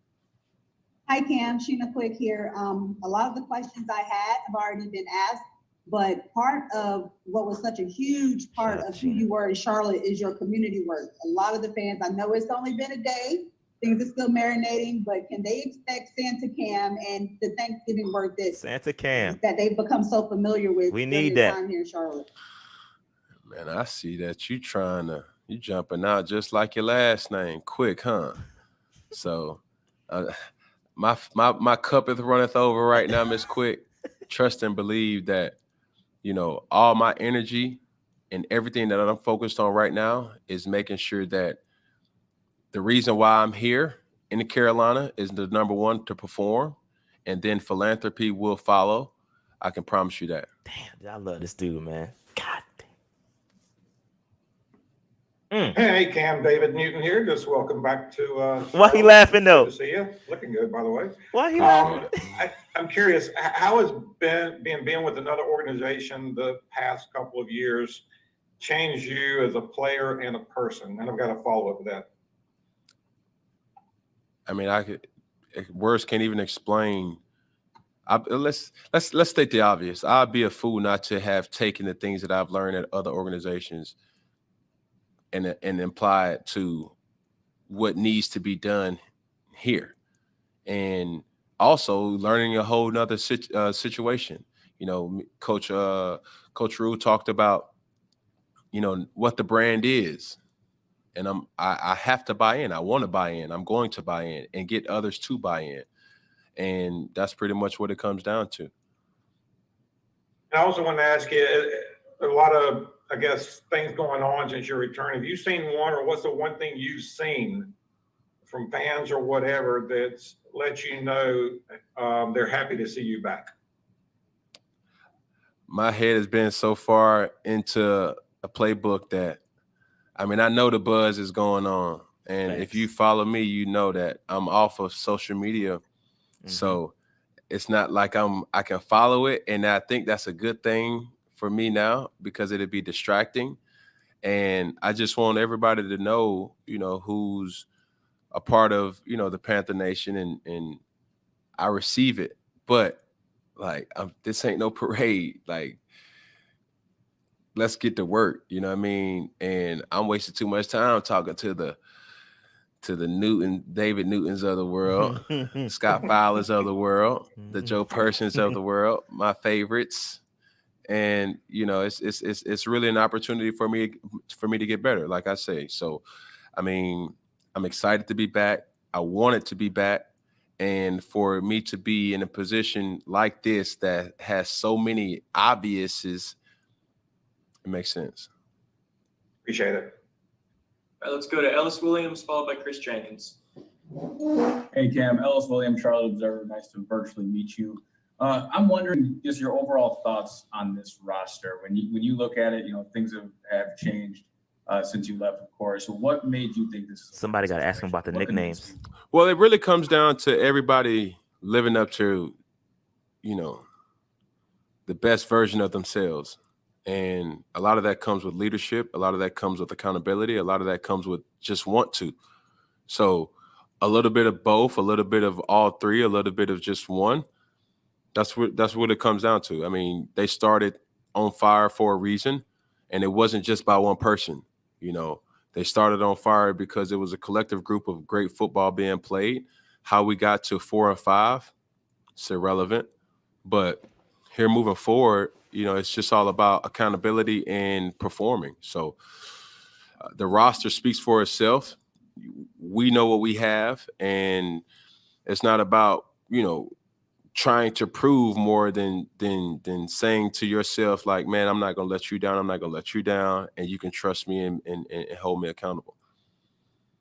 Hi, Cam. Sheena Quick here. A lot of the questions I had have already been asked, but part of what was such a huge part of who you were in Charlotte is your community work. A lot of the fans, I know it's only been a day, things are still marinating, but can they expect Santa Cam and the Thanksgiving work that they've become so familiar with? We need that time here in Charlotte. Man, I see that you jumping out just like your last name, Quick, huh? So my cup is runneth over right now, Miss Quick. Trust and believe that, all my energy and everything that I'm focused on right now is making sure that the reason why I'm here in Carolina is the number one, to perform, and then philanthropy will follow. I can promise you that. Damn, I love this dude, man. God damn. Hey, Cam, David Newton here. Just welcome back to. Why he laughing though? Good to see you. Looking good, by the way. Why he laughing? I'm curious, how has being with another organization the past couple of years changed you as a player and a person? And I've got a follow-up to that. I mean, words can't even explain. Let's state the obvious. I'd be a fool not to have taken the things that I've learned at other organizations and apply it to what needs to be done here, and also learning a whole nother situation. Coach Rue talked about what the brand is. And I have to buy in. I want to buy in. I'm going to buy in and get others to buy in. And that's pretty much what it comes down to. I also want to ask you, a lot of, I guess, things going on since your return. Have you seen one, or what's the one thing you've seen from fans or whatever that's let you know they're happy to see you back? My head has been so far into a playbook that, I know the buzz is going on. And If you follow me, you know that I'm off of social media. Mm-hmm. So it's not like I can follow it. And I think that's a good thing for me now, because it'd be distracting. And I just want everybody to know, who's a part of, the Panther Nation, and I receive it. But this ain't no parade. Let's get to work, you know what I mean? And I'm wasting too much time talking to to the David Newtons of the world, Scott Fowlers of the world, the Joe Persons of the world, my favorites. And it's really an opportunity for me to get better, like I say. So, I mean, I'm excited to be back. I wanted to be back, and for me to be in a position like this that has so many obviouses, it makes sense. Appreciate it. All right, let's go to Ellis Williams, followed by Chris Jenkins. Hey, Cam. Ellis Williams, Charlotte Observer. Nice to virtually meet you. I'm wondering just your overall thoughts on this roster. When you look at it, things have changed since you left, of course. So what made you think this is Somebody got to ask him about the nicknames. Well, it really comes down to everybody living up to, the best version of themselves. And a lot of that comes with leadership. A lot of that comes with accountability. A lot of that comes with just want to. So a little bit of both, a little bit of all three, a little bit of just one. That's what it comes down to. I mean, they started on fire for a reason, and it wasn't just by one person. They started on fire because it was a collective group of great football being played. How we got to 4 and 5, it's irrelevant. But here moving forward, it's just all about accountability and performing. So the roster speaks for itself. We know what we have, and it's not about, trying to prove more than saying to yourself, like, man, I'm not going to let you down. I'm not going to let you down. And you can trust me and hold me accountable.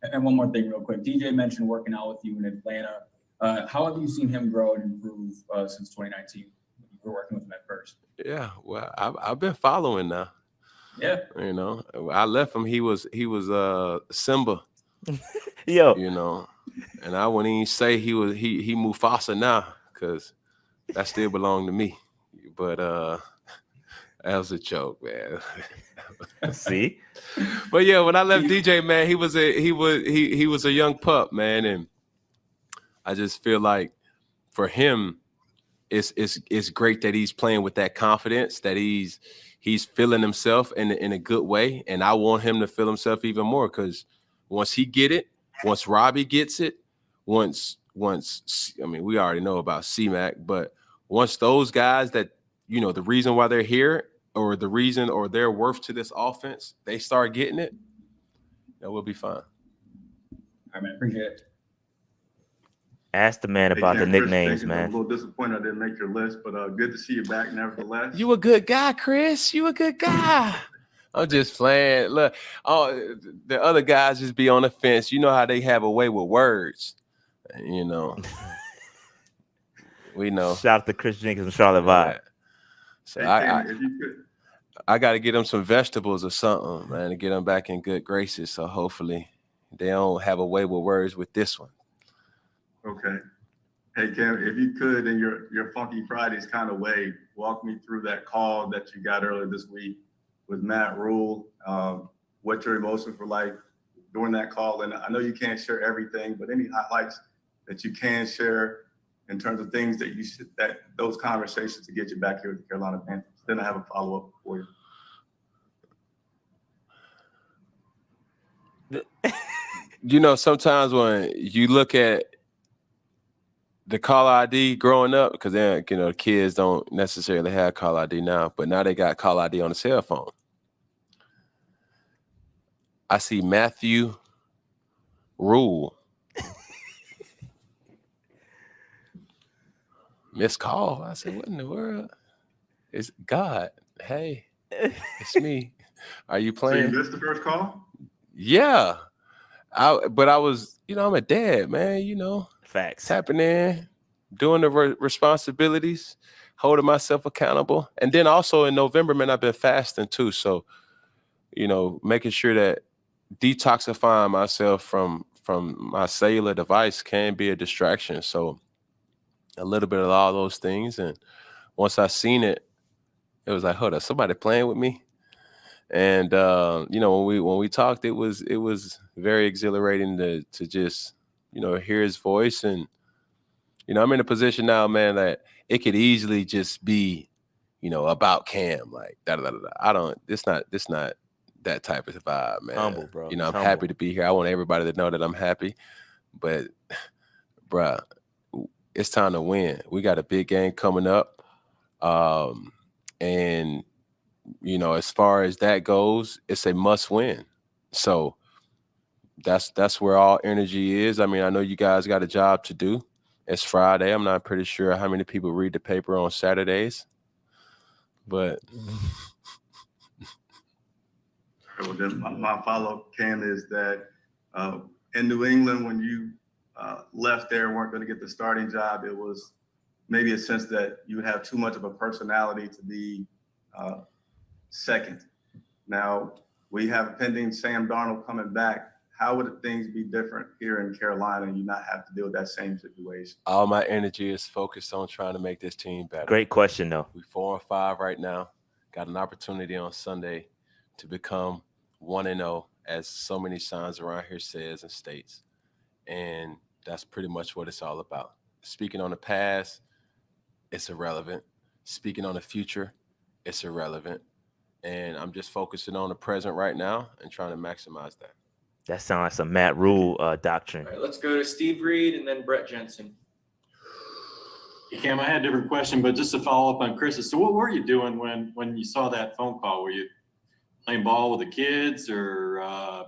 And one more thing real quick. DJ mentioned working out with you in Atlanta. How have you seen him grow and improve since 2019? You were working with him at first. Yeah, well, I've been following now. Yeah. I left him. He was Simba. Yo. And I wouldn't even say he Mufasa now, because that still belonged to me. But that was a joke, man. See? But yeah, when I left DJ, man, he was a young pup, man, and I just feel like for him, it's great that he's playing with that confidence, that he's feeling himself in a good way, and I want him to feel himself even more, because once he get it, once Robbie gets it, once I mean, we already know about C-Mac, but once those guys that, the reason why they're here, or the reason or their worth to this offense, they start getting it, we'll be fine. All right, man. Appreciate it. Ask the man about the nicknames, man. I'm a little disappointed I didn't make your list, but good to see you back nevertheless. You a good guy, Chris. You a good guy. I'm just playing. Look, the other guys just be on the fence. You know how they have a way with words. We know. Shout out to Chris Jenkins and Charlotte Vibe. So I got to get them some vegetables or something, man, to get them back in good graces. So hopefully they don't have a way with words with this one. Okay. Hey, Cam, if you could, in your Funky Fridays kind of way, walk me through that call that you got earlier this week with Matt Rule, what your emotions were like during that call. And I know you can't share everything, but any highlights that you can share in terms of things that those conversations to get you back here with the Carolina Panthers. Then I have a follow-up for you. Sometimes when you look at the call ID growing up, because then, the kids don't necessarily have call ID now, but now they got call ID on the cell phone. I see Matthew Rule. Missed call. I said, what in the world? It's God. Hey, it's me. Are you playing? So you missed the first call? Yeah. But I was, I'm a dad, man, Facts. Tapping in, doing the responsibilities, holding myself accountable. And then also in November, man, I've been fasting too. So, making sure that detoxifying myself from my cellular device can be a distraction. So a little bit of all those things. And once I seen it, it was like, hold up, somebody playing with me. And when we talked, it was very exhilarating to just hear his voice. And I'm in a position now, man, that it could easily just be about Cam, like da da da da. This not that type of vibe, man. Humble, bro. You know, I'm Humble. happy to be here. I want everybody to know that I'm happy. But, bruh, it's time to win. We got a big game coming up. And, you know, as far as that goes, it's a must win. So that's where all energy is. I mean, I know you guys got a job to do. It's Friday. I'm not pretty sure how many people read the paper on Saturdays. But Well, then my follow-up, Cam, is that in New England, when you left there, weren't going to get the starting job, it was maybe a sense that you would have too much of a personality to be second. Now, we have pending Sam Darnold coming back. How would things be different here in Carolina and you not have to deal with that same situation? all my energy is focused on trying to make this team better. Great question, though. We're 4-5 right now. Got an opportunity on Sunday to become 1-0, as so many signs around here says and states. And that's pretty much what it's all about. Speaking on the past, it's irrelevant. Speaking on the future, it's irrelevant. And I'm just focusing on the present right now and trying to maximize that. That sounds like some Matt Rule doctrine. All right, let's go to Steve Reed and then Brett Jensen. Cam, I had a different question, but just to follow up on Chris's. So what were you doing when you saw that phone call? Were you playing ball with the kids or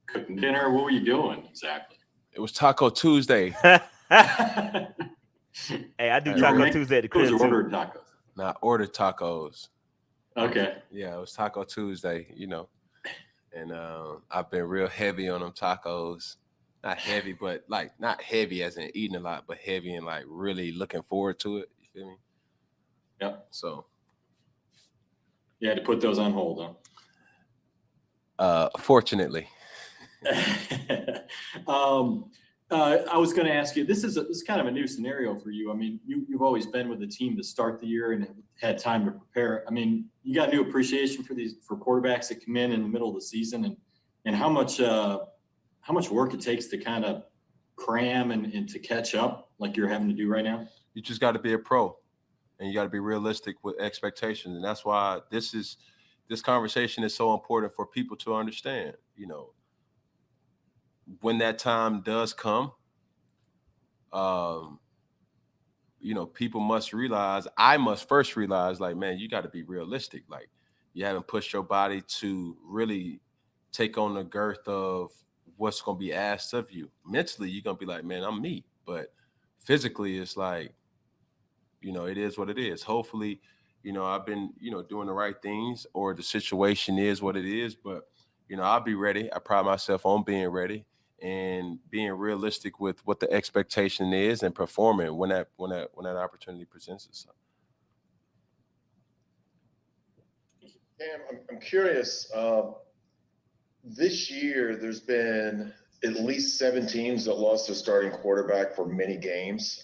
cooking dinner? What were you doing exactly? It was Taco Tuesday. Hey, I do Taco Tuesday at the crib. Ordered tacos. Nah, ordered tacos. Okay. Yeah, it was Taco Tuesday, you know. And I've been real heavy on them tacos. Not heavy, but like not heavy as in eating a lot, but heavy and like really looking forward to it. You feel me? Yep. So you had to put those on hold, fortunately. I was going to ask you, this is kind of a new scenario for you. I mean, you've always been with the team to start the year and had time to prepare. I mean, you got new appreciation for quarterbacks that come in the middle of the season and how much work it takes to kind of cram and to catch up like you're having to do right now. You just got to be a pro and you got to be realistic with expectations. And that's why this conversation is so important for people to understand, you know. When that time does come, you know, people must realize, I must first realize, like, man, you got to be realistic. Like, you haven't pushed your body to really take on the girth of what's going to be asked of you. Mentally, you're going to be like, man, I'm me. But physically, it's like, you know, it is what it is. Hopefully, you know, I've been, you know, doing the right things or the situation is what it is. But, you know, I'll be ready. I pride myself on being ready and being realistic with what the expectation is and performing when that opportunity presents itself. Cam, I'm curious. This year, there's been at least 7 teams that lost their starting quarterback for many games.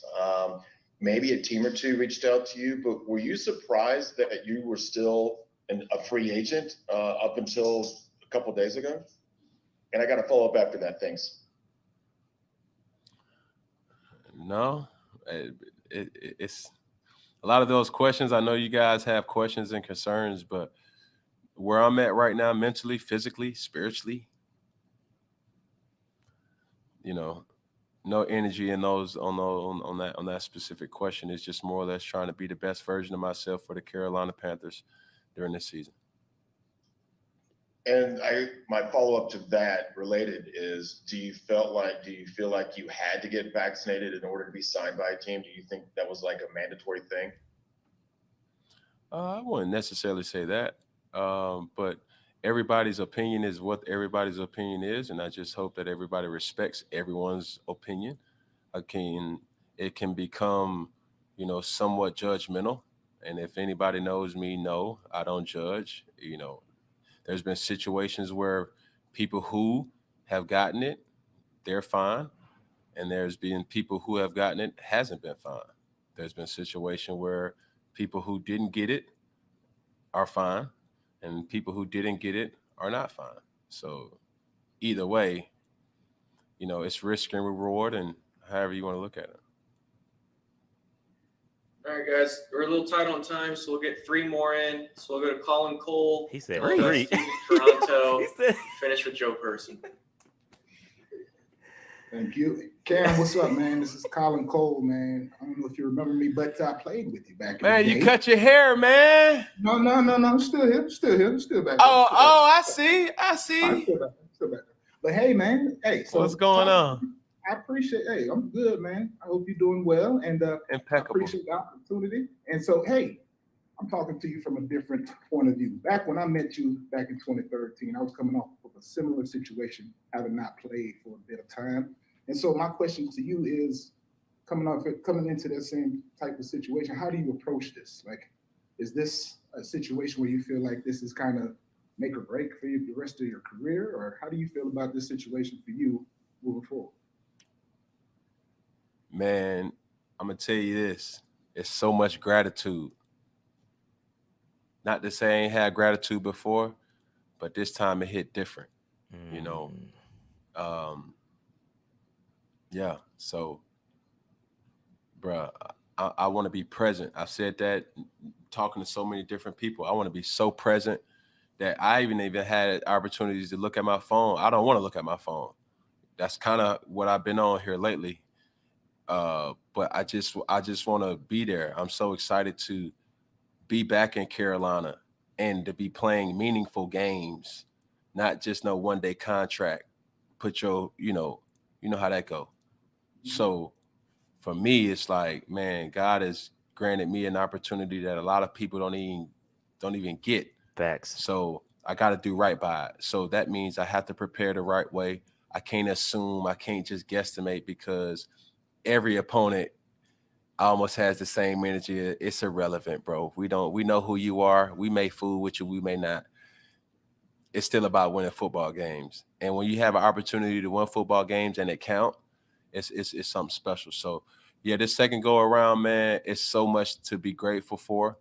Maybe a team or two reached out to you, but were you surprised that you were still a free agent up until a couple of days ago? And I got to follow up after that. Thanks. No, it's a lot of those questions. I know you guys have questions and concerns, but where I'm at right now, mentally, physically, spiritually, you know, no energy in those on that specific question. It's just more or less trying to be the best version of myself for the Carolina Panthers during this season. And my follow-up to that related is, do you feel like you had to get vaccinated in order to be signed by a team? Do you think that was like a mandatory thing? I wouldn't necessarily say that, but everybody's opinion is what everybody's opinion is, and I just hope that everybody respects everyone's opinion. It can become, you know, somewhat judgmental, and if anybody knows me, no, I don't judge, you know. There's been situations where people who have gotten it, they're fine. And there's been people who have gotten it, hasn't been fine. There's been a situation where people who didn't get it are fine. And people who didn't get it are not fine. So either way, you know, it's risk and reward and however you want to look at it. All right, guys, we're a little tight on time, so we'll get 3 more in. So we'll go to Colin Cole. He said We'll go to 3. Steve Toronto. He said finish with Joe Person. Thank you. Cam, what's up, man? This is Colin Cole, man. I don't know if you remember me, but I played with you back in the day. Man, you cut your hair, man. No. I'm still here. I'm still back. I see. I'm still back. But hey, man. Hey, so What's going on? I appreciate. Hey, I'm good, man. I hope you're doing well, and I Impeccable. appreciate the opportunity. And so, hey, I'm talking to you from a different point of view. Back when I met you back in 2013, I was coming off of a similar situation, having not played for a bit of time. And so my question to you is, coming into that same type of situation, how do you approach this? Like, is this a situation where you feel like this is kind of make or break for you the rest of your career, or how do you feel about this situation for you moving forward? Man, I'm gonna tell you this. It's so much gratitude. Not to say I ain't had gratitude before, but this time it hit different. You know. Yeah. So, bruh, I want to be present. I've said that talking to so many different people. I want to be so present that I even had opportunities to look at my phone. I don't want to look at my phone. That's kind of what I've been on here lately. But I just want to be there. I'm so excited to be back in Carolina and to be playing meaningful games, not just no one-day contract. Put your, you know how that go. So for me, it's like, man, God has granted me an opportunity that a lot of people don't even get. Facts. So I got to do right by it. So that means I have to prepare the right way. I can't assume, I can't just guesstimate, because every opponent almost has the same energy. It's irrelevant, bro. We know who you are. We may fool with you, we may not. It's still about winning football games. And when you have an opportunity to win football games and it count, it's something special. So yeah, this second go around, man, it's so much to be grateful for.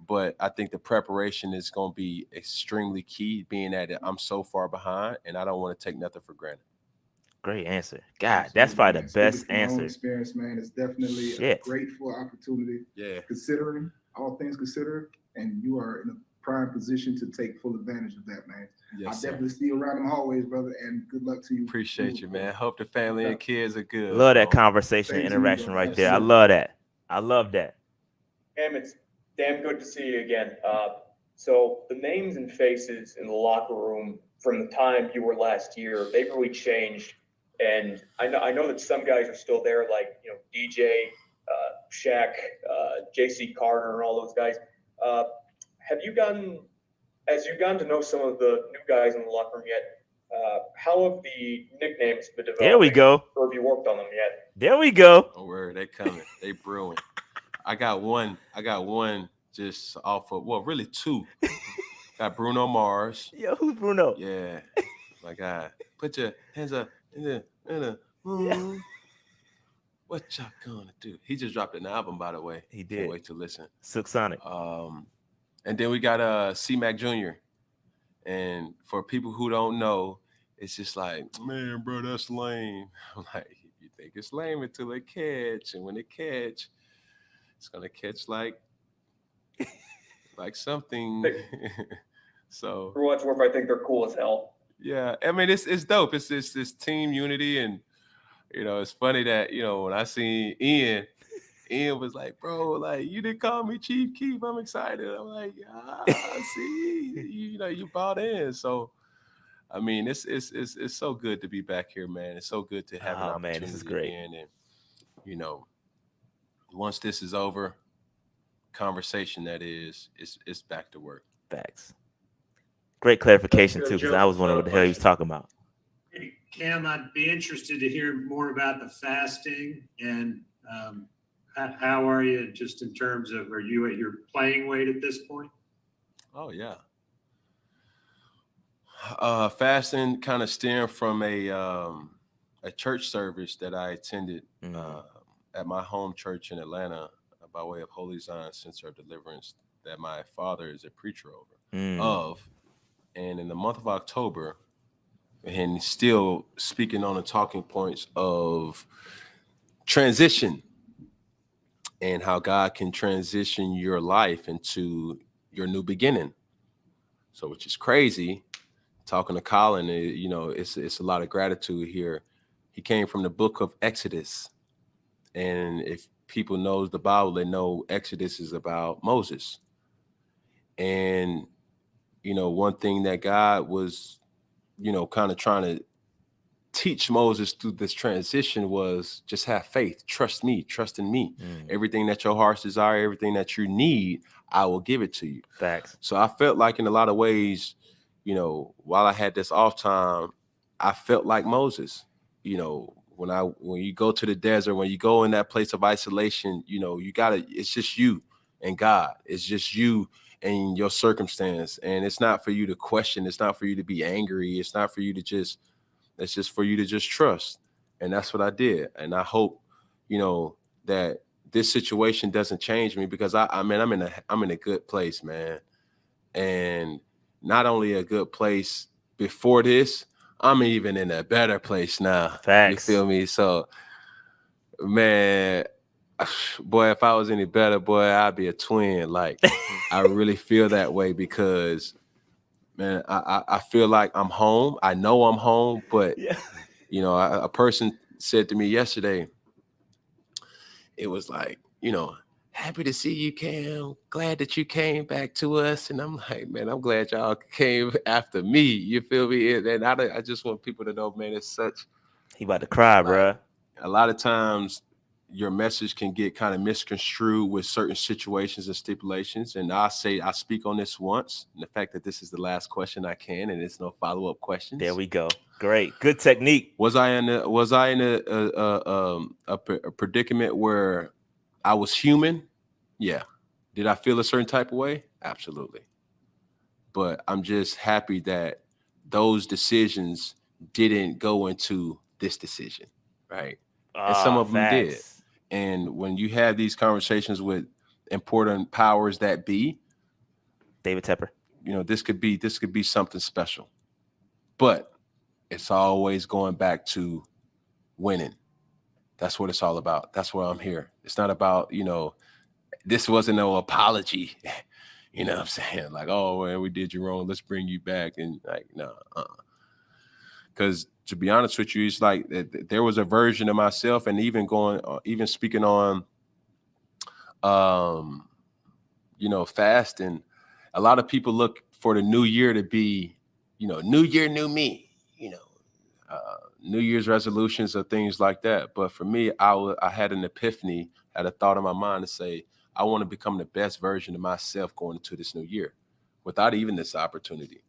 But I think the preparation is going to be extremely key, being that I'm so far behind and I don't want to take nothing for granted. Great answer. God, that's probably the best answer. Experience, man. It's definitely a grateful opportunity. Yeah. Considering all things considered, and you are in a prime position to take full advantage of that, man. Yes, I'll definitely see you around them hallways, brother, and good luck to you. Appreciate you, man. Hope the family and kids are good. Love that conversation, interaction right there. I love that. I love that. Cam, it's damn good to see you again. So the names and faces in the locker room from the time you were last year, they've really changed. And I know that some guys are still there, like, DJ, Shaq, JC Carter, and all those guys. As you've gotten to know some of the new guys in the locker room yet, how have the nicknames been developed? There we go. Or have you worked on them yet? There we go. Don't worry, they coming. They brewing. I got one just off of, well, really two. Got Bruno Mars. Yo, who's Bruno? Yeah. My God. Put your hands up in the moon. What y'all gonna do? He just dropped an album, by the way. He did. Can't wait to listen. Silk Sonic. And then we got C-Mac Jr. And for people who don't know, it's just like, man, bro, that's lame. I'm like, you think it's lame until they catch. And when they catch, it's gonna catch like something. So For what it's worth, I think they're cool as hell. yeah, I mean, it's dope. It's this team unity, and it's funny that when I seen Ian was like, bro, like, you didn't call me Chief Keef. I'm excited. I'm like, yeah, see, you bought in. So I mean, it's so good to be back here, man. It's so good to have an opportunity. Man, this is great. Again. And once this is over, conversation it's back to work. Facts. Great clarification too, because I was wondering what the hell he was talking about. Hey, Cam, I'd be interested to hear more about the fasting and how are you just in terms of, are you at your playing weight at this point? Oh yeah. Fasting kind of stemmed from a church service that I attended at my home church in Atlanta by way of Holy Zion Center of Deliverance that my father is a preacher of. And in the month of October, and still speaking on the talking points of transition, and how God can transition your life into your new beginning. So, which is crazy. Talking to Colin, you know, it's a lot of gratitude here. He came from the book of Exodus. And if people knows the Bible, they know Exodus is about Moses. And, you know, one thing that God was, you know, kind of trying to teach Moses through this transition was just have faith, trust me, trust in me. Everything that your heart's desire, everything that you need, I will give it to you. Facts. So I felt like in a lot of ways, you know, while I had this off time, I felt like Moses. You know, when you go to the desert, when you go in that place of isolation, you know, it's just you and God. It's just you and your circumstance. And it's not for you to question. It's not for you to be angry. It's not for you to just, it's just for you to just trust. And that's what I did. And I hope, you know, that this situation doesn't change me, because I'm in a good place, man. And not only a good place before this, I'm even in a better place now. Facts. You feel me? So, man, boy, if I was any better, boy, I'd be a twin. Like, I really feel that way because, man, I feel like I'm home. I know I'm home, but, you know, a person said to me yesterday, it was like, you know, happy to see you, Cam. Glad that you came back to us. And I'm like, man, I'm glad y'all came after me. You feel me? And I just want people to know, man, it's such. He about to cry, bruh. A lot of times your message can get kind of misconstrued with certain situations and stipulations. And I speak on this once. And the fact that this is the last question I can, and it's no follow-up questions. There we go. Great. Good technique. Was I in a predicament where I was human? Yeah. Did I feel a certain type of way? Absolutely. But I'm just happy that those decisions didn't go into this decision, right? And some of them did. And when you have these conversations with important powers that be, David Tepper, you know, this could be something special. But it's always going back to winning. That's what it's all about. That's why I'm here. It's not about, you know, this wasn't no apology. You know what I'm saying? Like, oh, man, we did you wrong. Let's bring you back. And like, no. Because to be honest with you, it's like there was a version of myself, and even speaking on, you know, fasting. A lot of people look for the new year to be, you know, new year, new me, you know, New Year's resolutions or things like that. But for me, I had an epiphany, had a thought in my mind to say, I want to become the best version of myself going into this new year without even this opportunity.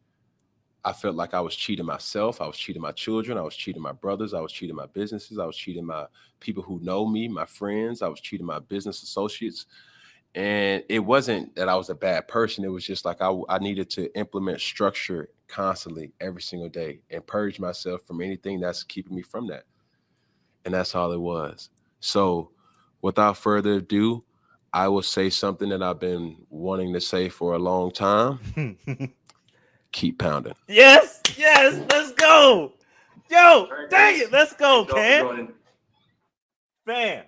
I felt like I was cheating myself. I was cheating my children. I was cheating my brothers. I was cheating my businesses. I was cheating my people who know me, my friends. I was cheating my business associates. And it wasn't that I was a bad person. It was just like I needed to implement structure constantly every single day and purge myself from anything that's keeping me from that. And that's all it was. So without further ado, I will say something that I've been wanting to say for a long time. Keep pounding. Yes, let's go. Yo, dang it, let's go, Cam. Fam.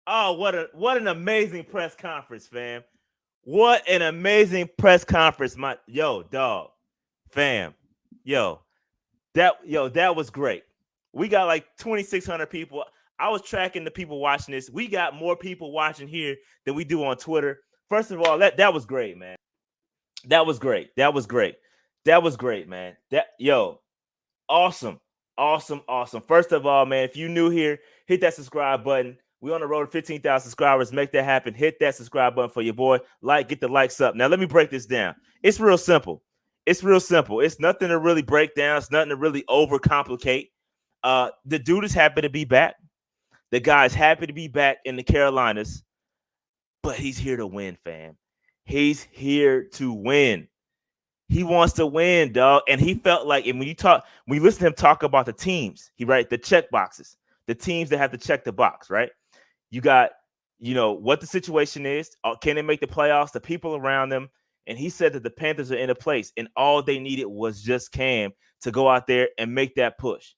Oh, what an amazing press conference, fam. What an amazing press conference. Dog. Fam. That was great. We got like 2,600 people. I was tracking the people watching this. We got more people watching here than we do on Twitter. First of all, that was great, man. That was great, man. Awesome. First of all, man, if you new here, hit that subscribe button. We on the road to 15,000 subscribers. Make that happen. Hit that subscribe button for your boy. Get the likes up. Now, let me break this down. It's real simple. It's nothing to really break down. It's nothing to really overcomplicate. The dude is happy to be back. The guy's happy to be back in the Carolinas, but he's here to win, fam. He's here to win. He wants to win, dog. And he felt like, and when you listen to him talk about the teams, the check boxes, the teams that have to check the box, right? You got, what the situation is. Can they make the playoffs? The people around them. And he said that the Panthers are in a place, and all they needed was just Cam to go out there and make that push.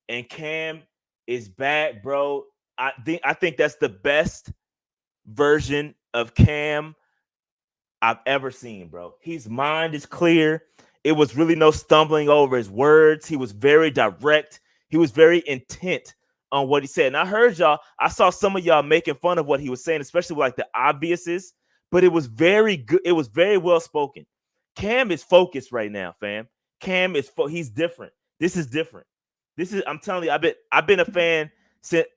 And Cam is back, bro. I think that's the best version of Cam I've ever seen, bro. His mind is clear. It was really no stumbling over his words. He was very direct. He was very intent on what he said. And I heard y'all, I saw some of y'all making fun of what he was saying, especially like the obviouses, but it was very good. It was very well spoken. Cam is focused right now, fam. Cam is he's different. This is different. This is, I'm telling you, I've been a fan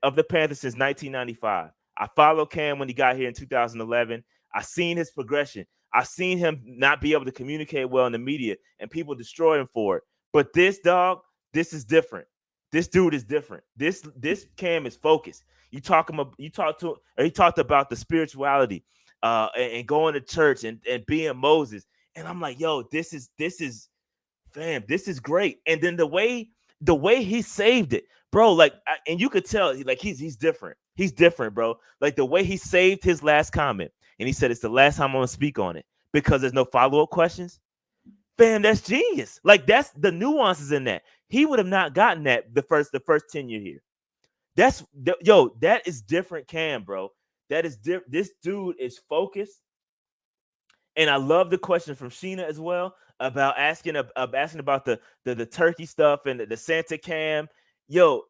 of the Panthers since 1995. I followed Cam when he got here in 2011. I seen his progression. I seen him not be able to communicate well in the media and people destroy him for it. But this dog, this is different. This dude is different. This Cam is focused. He talked about the spirituality and going to church and being Moses. And I'm like, yo, this is fam, this is great. And then the way he saved it, bro, like, and you could tell, like, he's different. He's different, bro. Like the way he saved his last comment, and he said it's the last time I'm gonna speak on it because there's no follow-up questions. Fam, that's genius. Like, that's the nuances in that. He would have not gotten that the first tenure here. That is different, Cam, bro. That is this dude is focused. And I love the question from Sheena as well about asking about the turkey stuff and the Santa Cam. Yo,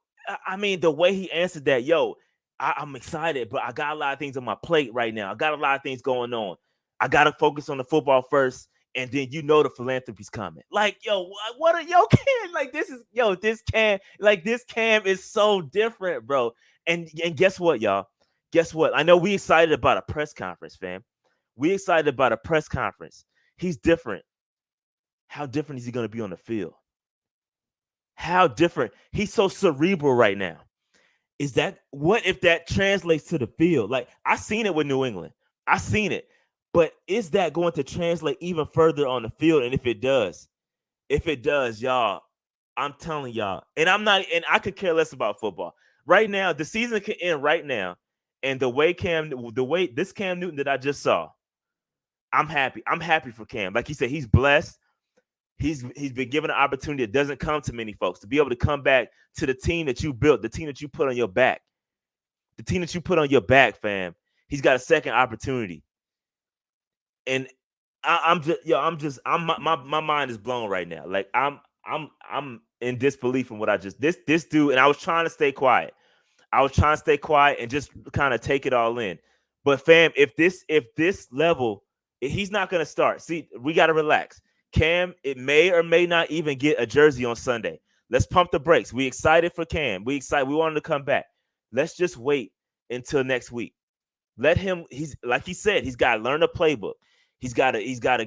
I mean, the way he answered that, yo, I'm excited, but I got a lot of things on my plate right now. I got a lot of things going on. I got to focus on the football first, and then the philanthropy's coming. Like, yo, what are yo Cam? Like, this Cam is so different, bro. And guess what, y'all? Guess what? I know we excited about a press conference, fam. We excited about a press conference. He's different. How different is he going to be on the field? How different? He's so cerebral right now. What if that translates to the field? Like, I seen it with New England. I seen it. But is that going to translate even further on the field? And if it does, y'all, I'm telling y'all, and I could care less about football. Right now, the season can end right now. And the way this Cam Newton that I just saw, I'm happy. I'm happy for Cam. Like he said, he's blessed. He's been given an opportunity that doesn't come to many folks to be able to come back to the team that you built, the team that you put on your back. The team that you put on your back, fam. He's got a second opportunity. And my mind is blown right now. Like I'm in disbelief in what I just this dude, and I was trying to stay quiet. And just kind of take it all in. But fam, if this level, he's not going to start. See, we got to relax. Cam, it may or may not even get a jersey on Sunday. Let's pump the brakes. We excited for Cam. We want him to come back. Let's just wait until next week. Let him, he's like he said, he's got to learn the playbook. He's got to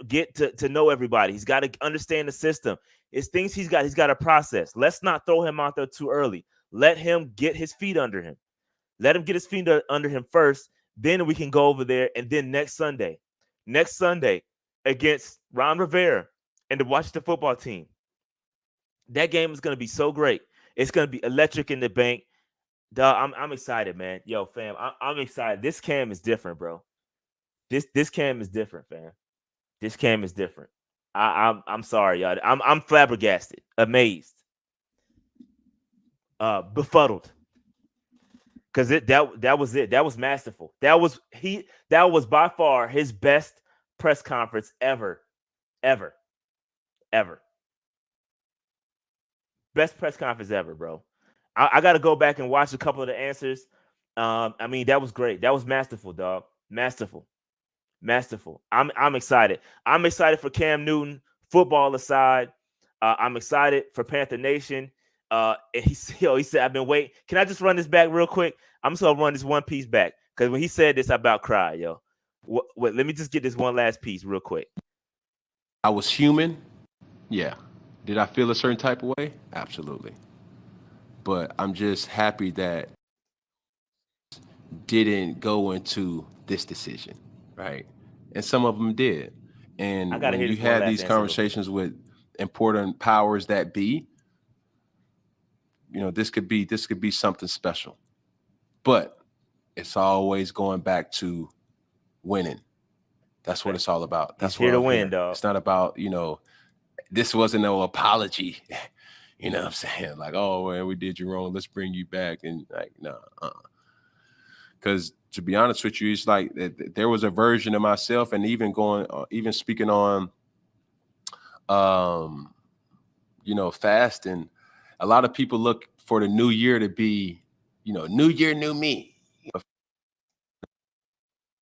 get to know everybody. He's got to understand the system. It's things he's got to process. Let's not throw him out there too early. Let him get his feet under him. Let him get his feet under him first. Then we can go over there. And then next Sunday against Ron Rivera and the Washington football team, that game is going to be so great. It's going to be electric in the bank. Dog, I'm excited, man. Yo, fam, I'm excited. This Cam is different, bro. This Cam is different, fam. This Cam is different. I'm sorry, y'all. I'm flabbergasted, amazed, befuddled. Because that was it. That was masterful. That was by far his best press conference ever. Best press conference ever, bro. I got to go back and watch a couple of the answers. I mean, that was great. That was masterful, dog. Masterful. I'm excited. I'm excited for Cam Newton, football aside. I'm excited for Panther Nation. And he said, I've been waiting. Can I just run this back real quick? I'm just going to run this one piece back. Because when he said this, I about cried, yo. Wait, let me just get this one last piece real quick. I was human. Yeah. Did I feel a certain type of way? Absolutely. But I'm just happy that didn't go into this decision, right? And some of them did. And when you had these conversations with important powers that be, you know, this could be something special. But it's always going back to winning. That's what it's all about. That's here to win, dog. It's not about, you know, this wasn't no apology. You know what I'm saying? Like, oh, man, we did you wrong. Let's bring you back. And like, no. Because to be honest with you, it's like there was a version of myself, and even speaking on, fasting. A lot of people look for the new year to be, new year, new me.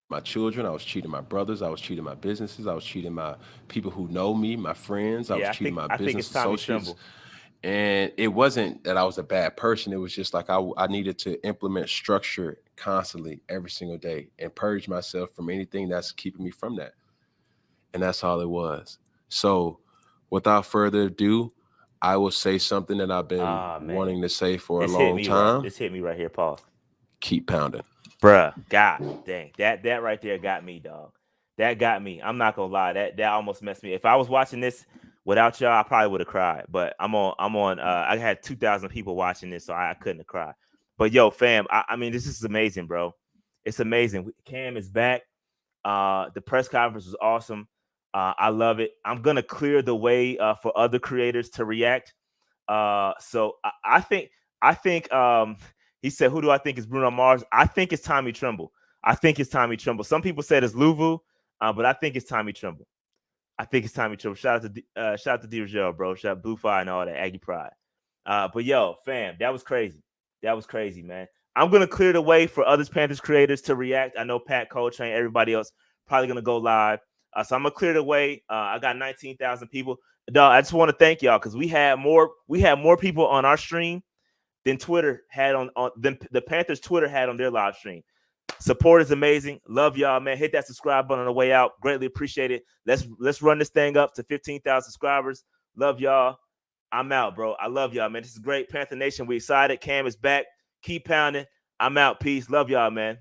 My children, I was cheating my brothers, I was cheating my businesses, I was cheating my people who know me, my friends, I was cheating my business associates. And it wasn't that I was a bad person. It was just like I needed to implement structure constantly every single day and purge myself from anything that's keeping me from that. And that's all it was. So without further ado, I will say something that I've been wanting to say for a long time. This hit me right here, Paul. Keep pounding. Bruh, God dang. That right there got me, dog. That got me. I'm not gonna lie. That almost messed me. If I was watching this without y'all, I probably would have cried. But I had 2,000 people watching this, so I couldn't have cried. But yo, fam, I mean, this is amazing, bro. It's amazing. Cam is back. The press conference was awesome. I love it. I'm gonna clear the way for other creators to react. So I think he said, who do I think is Bruno Mars? I think it's Tommy Tremble. Some people said it's Luvu, but I think it's Tommy Tremble. Shout out to D-Rogel, bro. Shout out Blue Fire and all that, Aggie Pride. But yo, fam, that was crazy, man. I'm going to clear the way for other Panthers creators to react. I know Pat, Coltrane, everybody else probably going to go live. So I'm going to clear the way. I got 19,000 people. Dog, I just want to thank y'all because we had more people on our stream than Twitter had than the Panthers Twitter had on their live stream. Support is amazing. Love y'all, man. Hit that subscribe button on the way out. Greatly appreciate it. Let's run this thing up to 15,000 subscribers. Love y'all. I'm out, bro. I love y'all, man. This is great. Panther Nation, we excited. Cam is back. Keep pounding. I'm out. Peace. Love y'all, man.